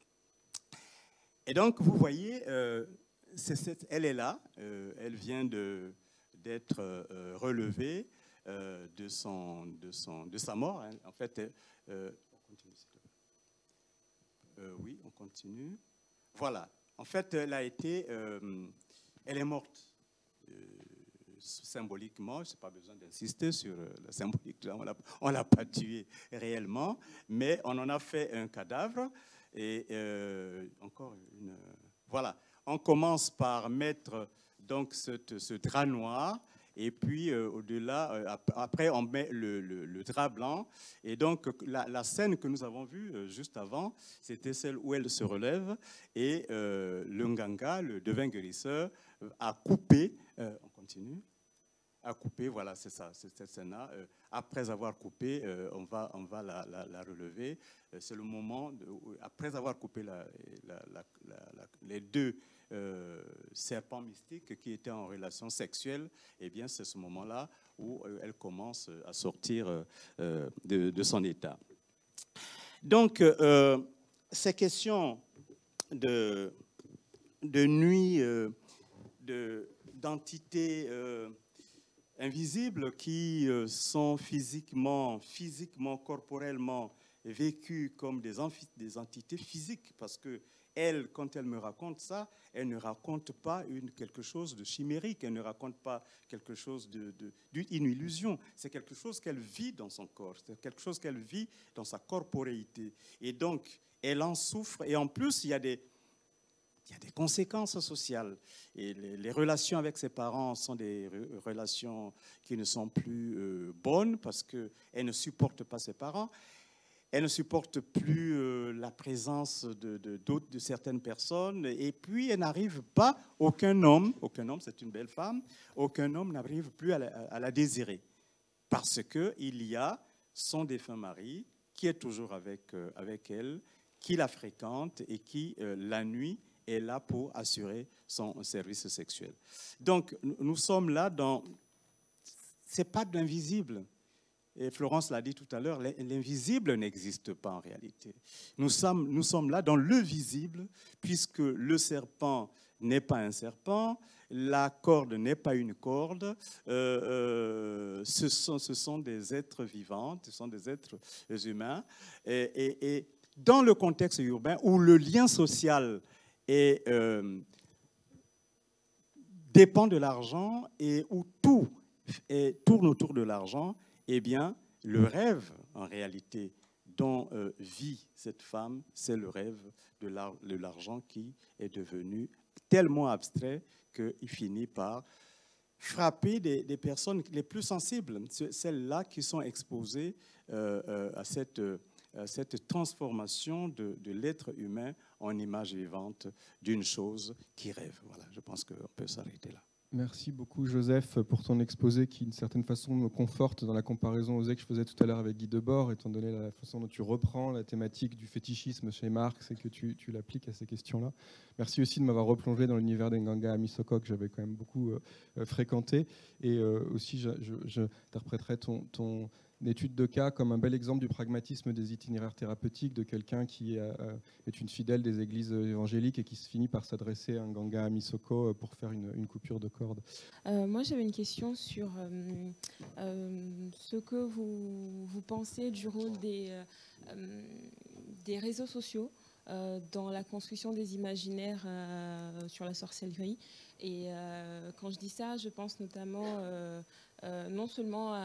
Et donc, vous voyez, elle est là, elle vient d'être relevée de sa mort. Hein. En fait, on continue, s'il te plaît. Oui, on continue. Voilà. En fait, elle est morte. Symboliquement, je n'ai pas besoin d'insister sur la symbolique, on ne l'a pas tuée réellement, mais on en a fait un cadavre. Et encore une... Voilà, on commence par mettre donc ce drap noir, et puis au-delà, après on met le drap blanc. Et donc la scène que nous avons vue juste avant, c'était celle où elle se relève, et le Nganga, le devin guérisseur, a coupé, on continue, a coupé, voilà, c'est ça, c'est cette scène-là. Après avoir coupé, on va la relever. C'est le moment, après avoir coupé les deux serpents mystiques qui étaient en relation sexuelle, eh bien, c'est ce moment-là où elle commence à sortir de son état. Donc, ces questions de nuit, d'entités invisibles qui sont physiquement, corporellement vécues comme des entités physiques, parce que elle, quand elle me raconte ça, elle ne raconte pas quelque chose de chimérique, elle ne raconte pas quelque chose d'une illusion, c'est quelque chose qu'elle vit dans son corps, c'est quelque chose qu'elle vit dans sa corporéité. Et donc, elle en souffre, et en plus, il y a des conséquences sociales. Et les relations avec ses parents sont des relations qui ne sont plus bonnes parce qu'elle ne supporte pas ses parents. Elle ne supporte plus la présence de certaines personnes. Et puis, elle n'arrive pas, aucun homme, c'est une belle femme, aucun homme n'arrive plus à la désirer. Parce qu'il y a son défunt mari qui est toujours avec elle, qui la fréquente et qui, la nuit, est là pour assurer son service sexuel. Donc, nous sommes là dans... Ce n'est pas de l'invisible. Et Florence l'a dit tout à l'heure, l'invisible n'existe pas en réalité. Nous sommes là dans le visible, puisque le serpent n'est pas un serpent, la corde n'est pas une corde, ce sont des êtres vivants, ce sont des êtres humains. Et dans le contexte urbain, où le lien social dépend de l'argent et où tout tourne autour de l'argent, eh bien, le rêve, en réalité, dont vit cette femme, c'est le rêve de l'argent qui est devenu tellement abstrait qu'il finit par frapper des personnes les plus sensibles, celles-là qui sont exposées à cette transformation de l'être humain en image vivante d'une chose qui rêve. Voilà, je pense qu'on peut s'arrêter là. Merci beaucoup, Joseph, pour ton exposé qui, d'une certaine façon, me conforte dans la comparaison que je faisais tout à l'heure avec Guy Debord, étant donné la façon dont tu reprends la thématique du fétichisme chez Marx et que tu l'appliques à ces questions-là. Merci aussi de m'avoir replongé dans l'univers des Nganga à Misoko, que j'avais quand même beaucoup fréquenté. Et aussi, j'interpréterai ton étude de cas comme un bel exemple du pragmatisme des itinéraires thérapeutiques de quelqu'un qui est une fidèle des églises évangéliques et qui se finit par s'adresser à un Nganga à Misoko pour faire une coupure de corde. Moi, j'avais une question sur ce que vous pensez du rôle des réseaux sociaux dans la construction des imaginaires sur la sorcellerie. Et quand je dis ça, je pense notamment non seulement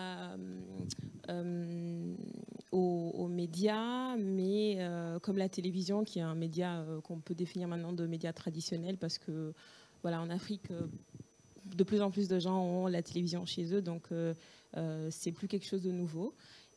aux médias, mais comme la télévision, qui est un média qu'on peut définir maintenant de média traditionnel, parce que voilà, en Afrique, de plus en plus de gens ont la télévision chez eux, donc c'est plus quelque chose de nouveau.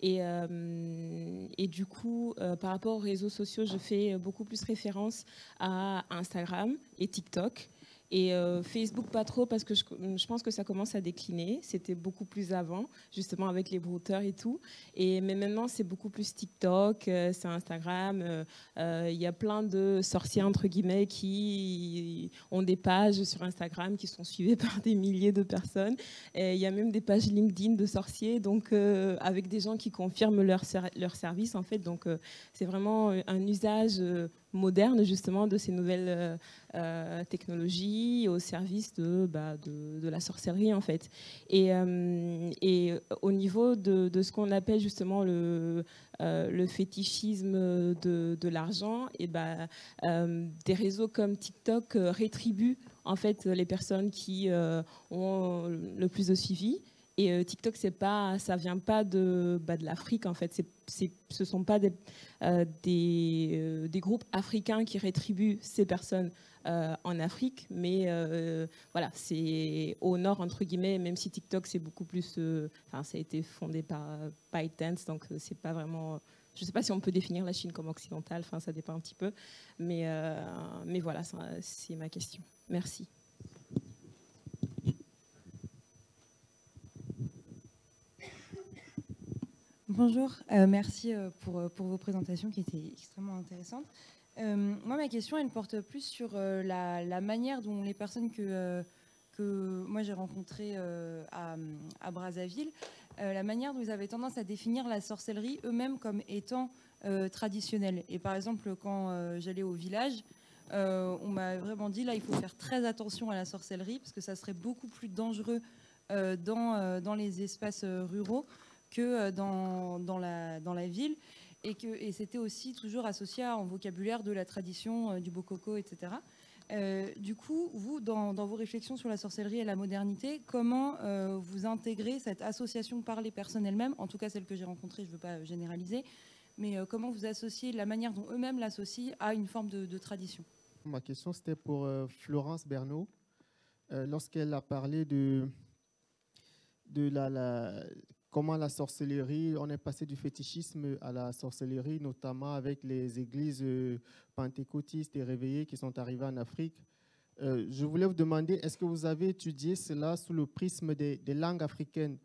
Et du coup, par rapport aux réseaux sociaux, je fais beaucoup plus référence à Instagram et TikTok. Et Facebook, pas trop, parce que je pense que ça commence à décliner. C'était beaucoup plus avant, justement avec les brouteurs et tout. Mais maintenant, c'est beaucoup plus TikTok, c'est Instagram. Il y a plein de sorciers, entre guillemets, qui ont des pages sur Instagram qui sont suivies par des milliers de personnes. Et il y a même des pages LinkedIn de sorciers, donc avec des gens qui confirment leur service, en fait. Donc, c'est vraiment un usage moderne, justement, de ces nouvelles technologies au service de la sorcellerie, en fait. Et au niveau de ce qu'on appelle justement le fétichisme de l'argent, et des réseaux comme TikTok rétribuent en fait les personnes qui ont le plus de suivi. Et TikTok, ça vient pas de l'Afrique, en fait. Ce sont pas des groupes africains qui rétribuent ces personnes en Afrique, mais voilà, c'est au nord, entre guillemets, même si TikTok, c'est beaucoup plus... ça a été fondé par ByteDance, donc c'est pas vraiment... Je ne sais pas si on peut définir la Chine comme occidentale, ça dépend un petit peu, mais voilà, c'est ma question. Merci. Bonjour, merci pour vos présentations qui étaient extrêmement intéressantes. Moi, ma question, elle porte plus sur la manière dont les personnes que moi j'ai rencontrées à Brazzaville, la manière dont ils avaient tendance à définir la sorcellerie eux-mêmes comme étant traditionnelle. Et par exemple, quand j'allais au village, on m'a vraiment dit, là, il faut faire très attention à la sorcellerie parce que ça serait beaucoup plus dangereux dans les espaces ruraux que dans la ville, et c'était aussi toujours associé en vocabulaire de la tradition, du bococo, etc. Du coup, vous, dans vos réflexions sur la sorcellerie et la modernité, comment vous intégrez cette association par les personnes elles-mêmes, en tout cas celles que j'ai rencontrées, je ne veux pas généraliser, mais comment vous associez la manière dont eux-mêmes l'associent à une forme de tradition? Ma question, c'était pour Florence Bernot. Lorsqu'elle a parlé de comment la sorcellerie, on est passé du fétichisme à la sorcellerie, notamment avec les églises pentecôtistes et réveillées qui sont arrivées en Afrique. Je voulais vous demander, est-ce que vous avez étudié cela sous le prisme des langues africaines?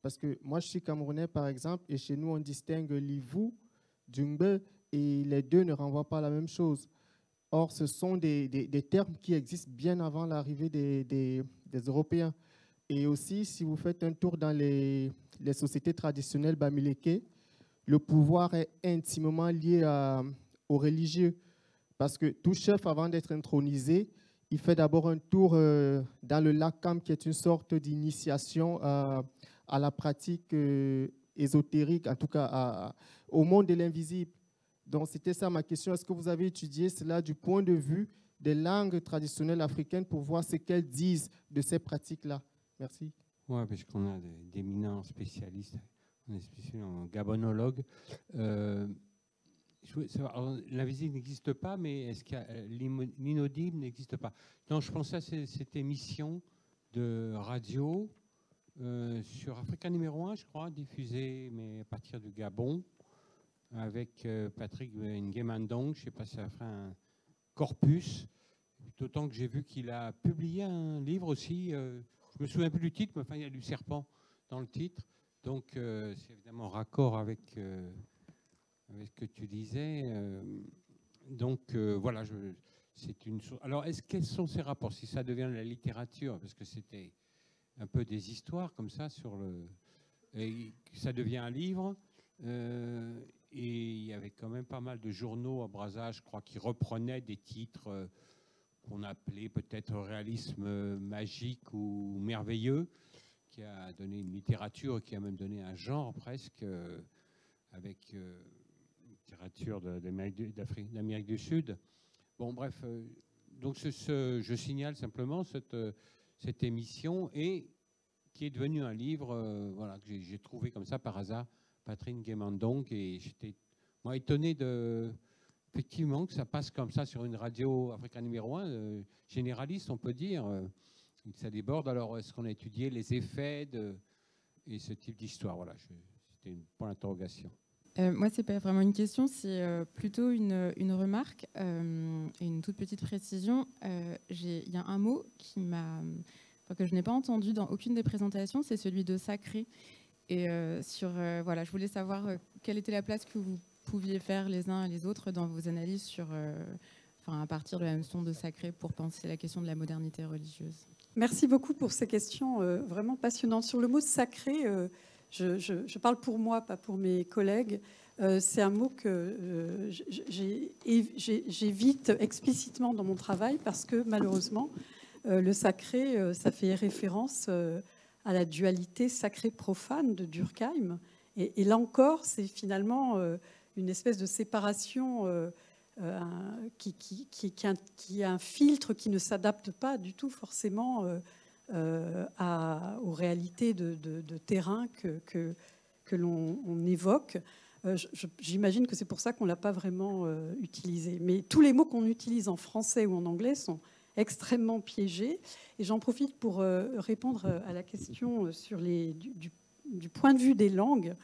Parce que moi, je suis camerounais, par exemple, et chez nous, on distingue l'Ivu, Djungbe, et les deux ne renvoient pas à la même chose. Or, ce sont des termes qui existent bien avant l'arrivée des Européens. Et aussi, si vous faites un tour dans les sociétés traditionnelles bamileke, le pouvoir est intimement lié aux religieux. Parce que tout chef, avant d'être intronisé, il fait d'abord un tour dans le lac Kam, qui est une sorte d'initiation à la pratique ésotérique, en tout cas au monde de l'invisible. Donc, c'était ça ma question. Est-ce que vous avez étudié cela du point de vue des langues traditionnelles africaines pour voir ce qu'elles disent de ces pratiques-là? Merci. Oui, parce qu'on a d'éminents spécialistes, on est spécialistes en gabonologue. L'invisible n'existe pas, mais est-ce que l'inaudible n'existe pas? Non, je pensais à cette émission de radio sur Africa numéro 1, je crois, diffusée, mais à partir du Gabon, avec Patrick Nguemandong. Je ne sais pas si ça ferait un corpus, d'autant que j'ai vu qu'il a publié un livre aussi. Je me souviens plus du titre, mais enfin, il y a du serpent dans le titre. Donc, c'est évidemment en raccord avec ce que tu disais. Donc, voilà, c'est une source. Alors, quels sont ces rapports? Si ça devient la littérature, parce que c'était un peu des histoires comme ça, et ça devient un livre, et il y avait quand même pas mal de journaux à Brazza, je crois, qui reprenaient des titres qu'on appelait peut-être réalisme magique ou merveilleux, qui a donné une littérature, qui a même donné un genre presque, avec littérature d'Amérique du Sud. Bon, bref, donc je signale simplement cette émission, et qui est devenue un livre voilà, que j'ai trouvé comme ça par hasard, Patrick Nguemandong, et j'étais moi étonné effectivement que ça passe comme ça sur une radio Africa numéro 1, généraliste, on peut dire, que ça déborde. Alors, est-ce qu'on a étudié les effets et ce type d'histoire? Voilà, C'était une point d'interrogation. Moi, ce n'est pas vraiment une question, c'est plutôt une remarque et une toute petite précision. Il y a un mot que je n'ai pas entendu dans aucune des présentations, c'est celui de sacré. Et voilà, je voulais savoir quelle était la place que vous pouviez faire les uns et les autres dans vos analyses à partir de la notion de sacré pour penser la question de la modernité religieuse. Merci beaucoup pour ces questions vraiment passionnantes. Sur le mot sacré, je parle pour moi, pas pour mes collègues. C'est un mot que j'évite explicitement dans mon travail parce que malheureusement, le sacré, ça fait référence à la dualité sacré-profane de Durkheim. Et là encore, c'est finalement une espèce de séparation qui a un filtre qui ne s'adapte pas du tout forcément aux réalités de terrain que l'on évoque. J'imagine que c'est pour ça qu'on ne l'a pas vraiment utilisé. Mais tous les mots qu'on utilise en français ou en anglais sont extrêmement piégés. Et j'en profite pour répondre à la question du point de vue des langues.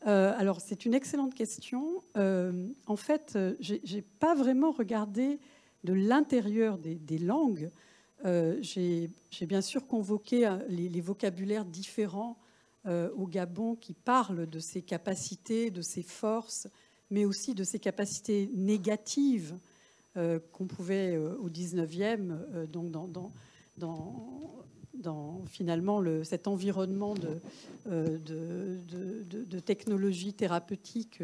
Alors, c'est une excellente question. En fait, je n'ai pas vraiment regardé de l'intérieur des langues. J'ai bien sûr convoqué les vocabulaires différents au Gabon qui parlent de ses capacités, de ses forces, mais aussi de ses capacités négatives qu'on pouvait au 19e, donc dans finalement cet environnement de technologie thérapeutique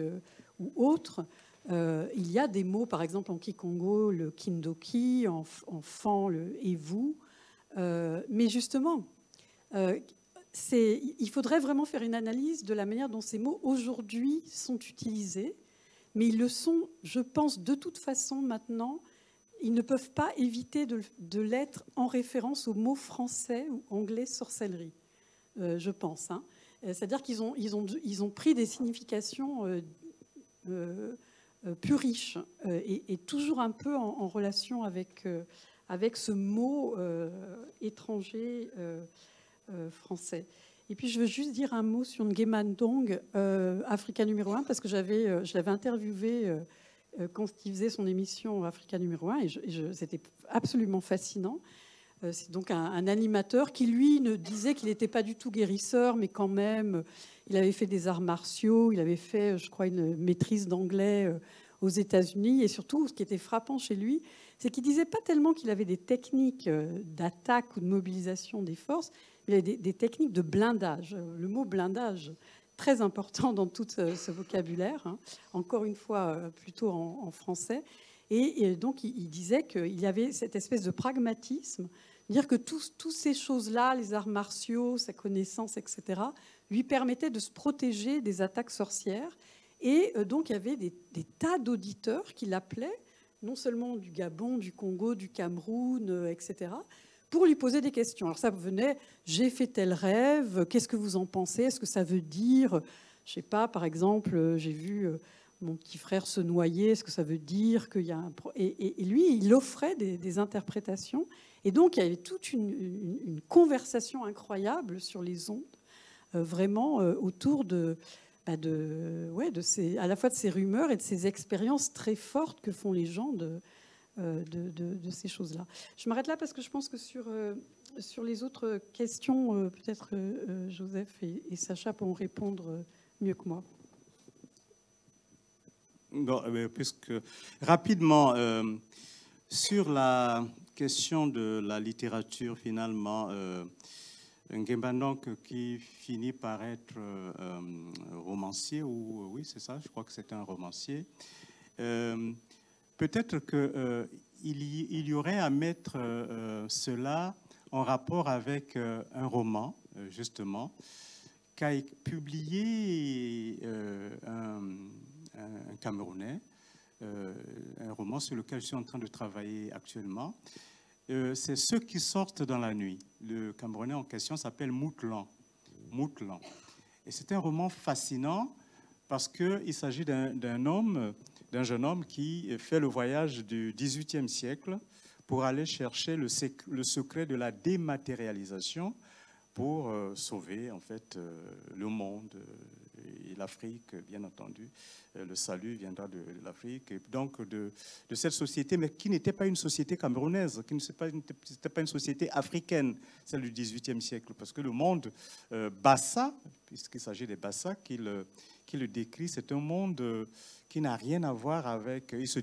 ou autre. Il y a des mots, par exemple en Kikongo, le Kindoki, en Fan, le Evu. Mais justement, il faudrait vraiment faire une analyse de la manière dont ces mots aujourd'hui sont utilisés. Mais ils le sont, je pense, de toute façon maintenant. Ils ne peuvent pas éviter de l'être en référence aux mots français ou anglais sorcellerie, je pense. Hein. C'est-à-dire qu'ils ont pris des significations plus riches et toujours un peu en relation avec ce mot étranger français. Et puis, je veux juste dire un mot sur Nguema Ndong, Africa numéro 1, parce que je l'avais interviewé quand il faisait son émission Africa numéro 1, et c'était absolument fascinant. C'est donc un animateur qui, lui, ne disait qu'il n'était pas du tout guérisseur, mais quand même, il avait fait des arts martiaux, il avait fait, je crois, une maîtrise d'anglais aux États-Unis. Et surtout, ce qui était frappant chez lui, c'est qu'il ne disait pas tellement qu'il avait des techniques d'attaque ou de mobilisation des forces, il avait des techniques de blindage. Le mot blindage, très important dans tout ce vocabulaire, hein. Encore une fois, plutôt en français. Et donc, il disait qu'il y avait cette espèce de pragmatisme, dire que toutes ces choses-là, les arts martiaux, sa connaissance, etc., lui permettaient de se protéger des attaques sorcières. Et donc, il y avait des tas d'auditeurs qui l'appelaient, non seulement du Gabon, du Congo, du Cameroun, etc., pour lui poser des questions. Alors ça venait, j'ai fait tel rêve, qu'est-ce que vous en pensez? Est-ce que ça veut dire, je sais pas, par exemple, j'ai vu mon petit frère se noyer, est-ce que ça veut dire qu'il y a un... Et lui, il offrait des interprétations. Et donc, il y avait toute une conversation incroyable sur les ondes, vraiment autour à la fois de ces rumeurs et de ces expériences très fortes que font les gens de ces choses-là. Je m'arrête là parce que je pense que sur les autres questions, peut-être Joseph et Sacha pourront répondre mieux que moi. Bon, puisque rapidement, sur la question de la littérature, finalement, Nguema Ndong qui finit par être romancier, ou oui, c'est ça, je crois que c'est un romancier. Peut-être qu'il y aurait à mettre cela en rapport avec un roman, justement, qu'a publié un Camerounais, un roman sur lequel je suis en train de travailler actuellement. C'est Ceux qui sortent dans la nuit. Le Camerounais en question s'appelle Moutlan. Et c'est un roman fascinant parce qu'il s'agit d'un jeune homme qui fait le voyage du XVIIIe siècle pour aller chercher le secret de la dématérialisation, pour sauver en fait le monde et l'Afrique, bien entendu. Le salut viendra de l'Afrique, et donc de cette société, mais qui n'était pas une société camerounaise, qui n'était pas une société africaine, celle du XVIIIe siècle, parce que le monde Bassa, puisqu'il s'agit des Bassa, qui le décrit, c'est un monde qui n'a rien à voir avec... Ils se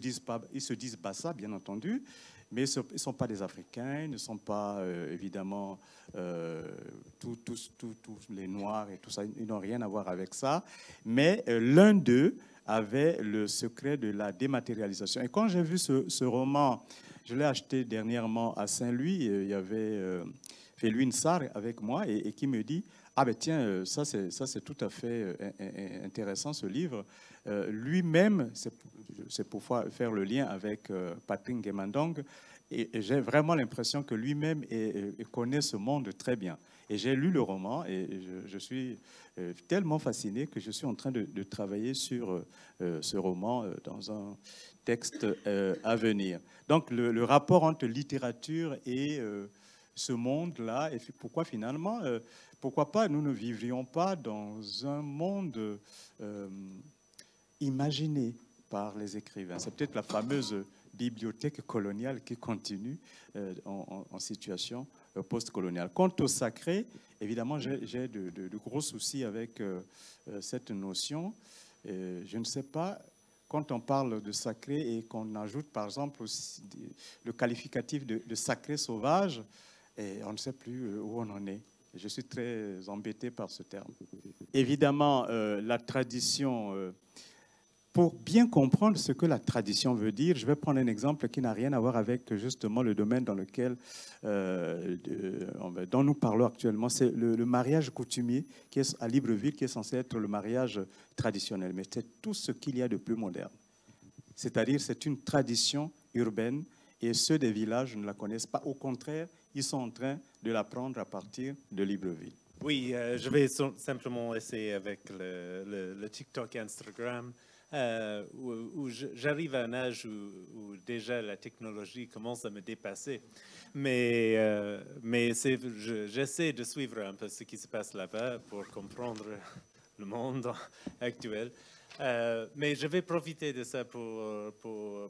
disent Bassa, bien entendu, mais ils ne sont pas des Africains, ils ne sont pas, évidemment, tous les Noirs et tout ça, ils n'ont rien à voir avec ça. Mais l'un d'eux avait le secret de la dématérialisation. Et quand j'ai vu ce roman, je l'ai acheté dernièrement à Saint-Louis, il y avait Féluine Sarr avec moi et qui me dit « Ah ben tiens, ça c'est tout à fait intéressant ce livre ». Lui-même, c'est pour faire le lien avec Patrick Nguemandong, et j'ai vraiment l'impression que lui-même connaît ce monde très bien. Et j'ai lu le roman et je suis tellement fasciné que je suis en train de travailler sur ce roman dans un texte à venir. Donc le rapport entre littérature et ce monde-là, et pourquoi finalement, pourquoi pas nous ne vivrions pas dans un monde imaginé par les écrivains. C'est peut-être la fameuse bibliothèque coloniale qui continue en situation post-coloniale. Quant au sacré, évidemment, j'ai de gros soucis avec cette notion. Je ne sais pas, quand on parle de sacré et qu'on ajoute, par exemple, aussi le qualificatif de sacré sauvage, et on ne sait plus où on en est. Je suis très embêté par ce terme. Évidemment, la tradition... Pour bien comprendre ce que la tradition veut dire, je vais prendre un exemple qui n'a rien à voir avec justement le domaine dans lequel dont nous parlons actuellement. C'est le mariage coutumier qui est à Libreville, qui est censé être le mariage traditionnel. Mais c'est tout ce qu'il y a de plus moderne. C'est-à-dire c'est une tradition urbaine et ceux des villages ne la connaissent pas. Au contraire, ils sont en train de l'apprendre à partir de Libreville. Oui, je vais simplement essayer avec le TikTok et Instagram. Où j'arrive à un âge où déjà la technologie commence à me dépasser. Mais j'essaie de suivre un peu ce qui se passe là-bas pour comprendre le monde actuel. Mais je vais profiter de ça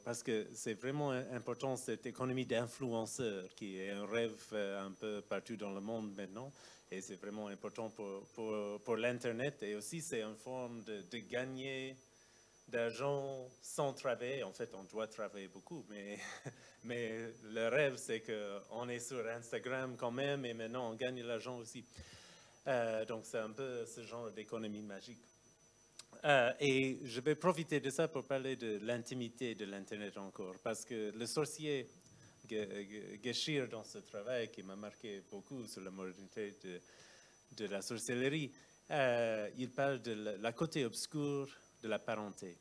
parce que c'est vraiment important, cette économie d'influenceurs qui est un rêve un peu partout dans le monde maintenant. Et c'est vraiment important pour l'Internet. Et aussi, c'est une forme de gagner d'argent sans travailler. En fait, on doit travailler beaucoup, mais le rêve, c'est qu'on est sur Instagram quand même, et maintenant, on gagne l'argent aussi. Donc, c'est un peu ce genre d'économie magique. Et je vais profiter de ça pour parler de l'intimité de l'Internet encore, parce que le sorcier Geschir, dans ce travail qui m'a marqué beaucoup sur la modernité de la sorcellerie, il parle de la côté obscure de la parenté.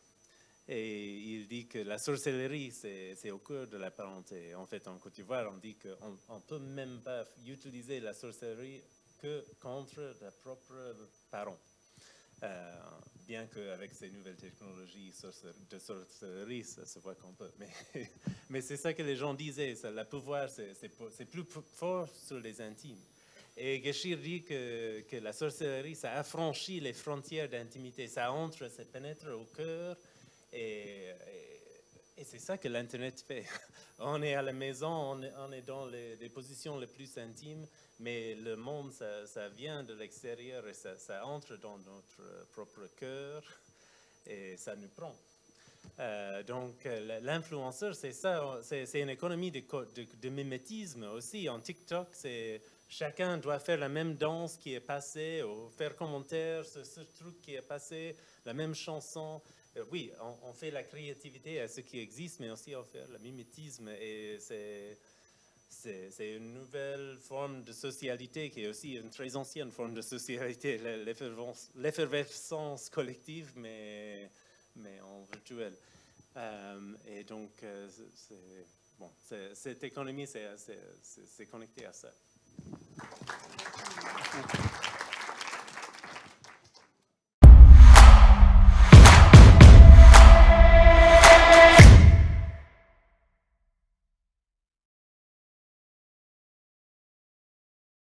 Et il dit que la sorcellerie, c'est au cœur de la parenté. En fait, en Côte d'Ivoire, on dit qu'on ne peut même pas utiliser la sorcellerie que contre leurs propres parents. Bien qu'avec ces nouvelles technologies de sorcellerie, ça se voit qu'on peut. Mais c'est ça que les gens disaient, le pouvoir, c'est plus fort sur les intimes. Et Geschir dit que la sorcellerie, ça affranchit les frontières d'intimité, ça entre, ça pénètre au cœur, et c'est ça que l'Internet fait. On est à la maison, on est dans les positions les plus intimes, mais le monde, ça vient de l'extérieur et ça entre dans notre propre cœur et ça nous prend. Donc, l'influenceur, c'est ça, c'est une économie de mimétisme aussi. En TikTok, chacun doit faire la même danse qui est passée, ou faire commentaire sur ce truc qui est passé, la même chanson. Oui, on fait la créativité à ce qui existe, mais aussi on fait le mimétisme. Et c'est une nouvelle forme de socialité qui est aussi une très ancienne forme de socialité, l'effervescence collective, mais en virtuel. Et donc, cette économie, c'est connecté à ça.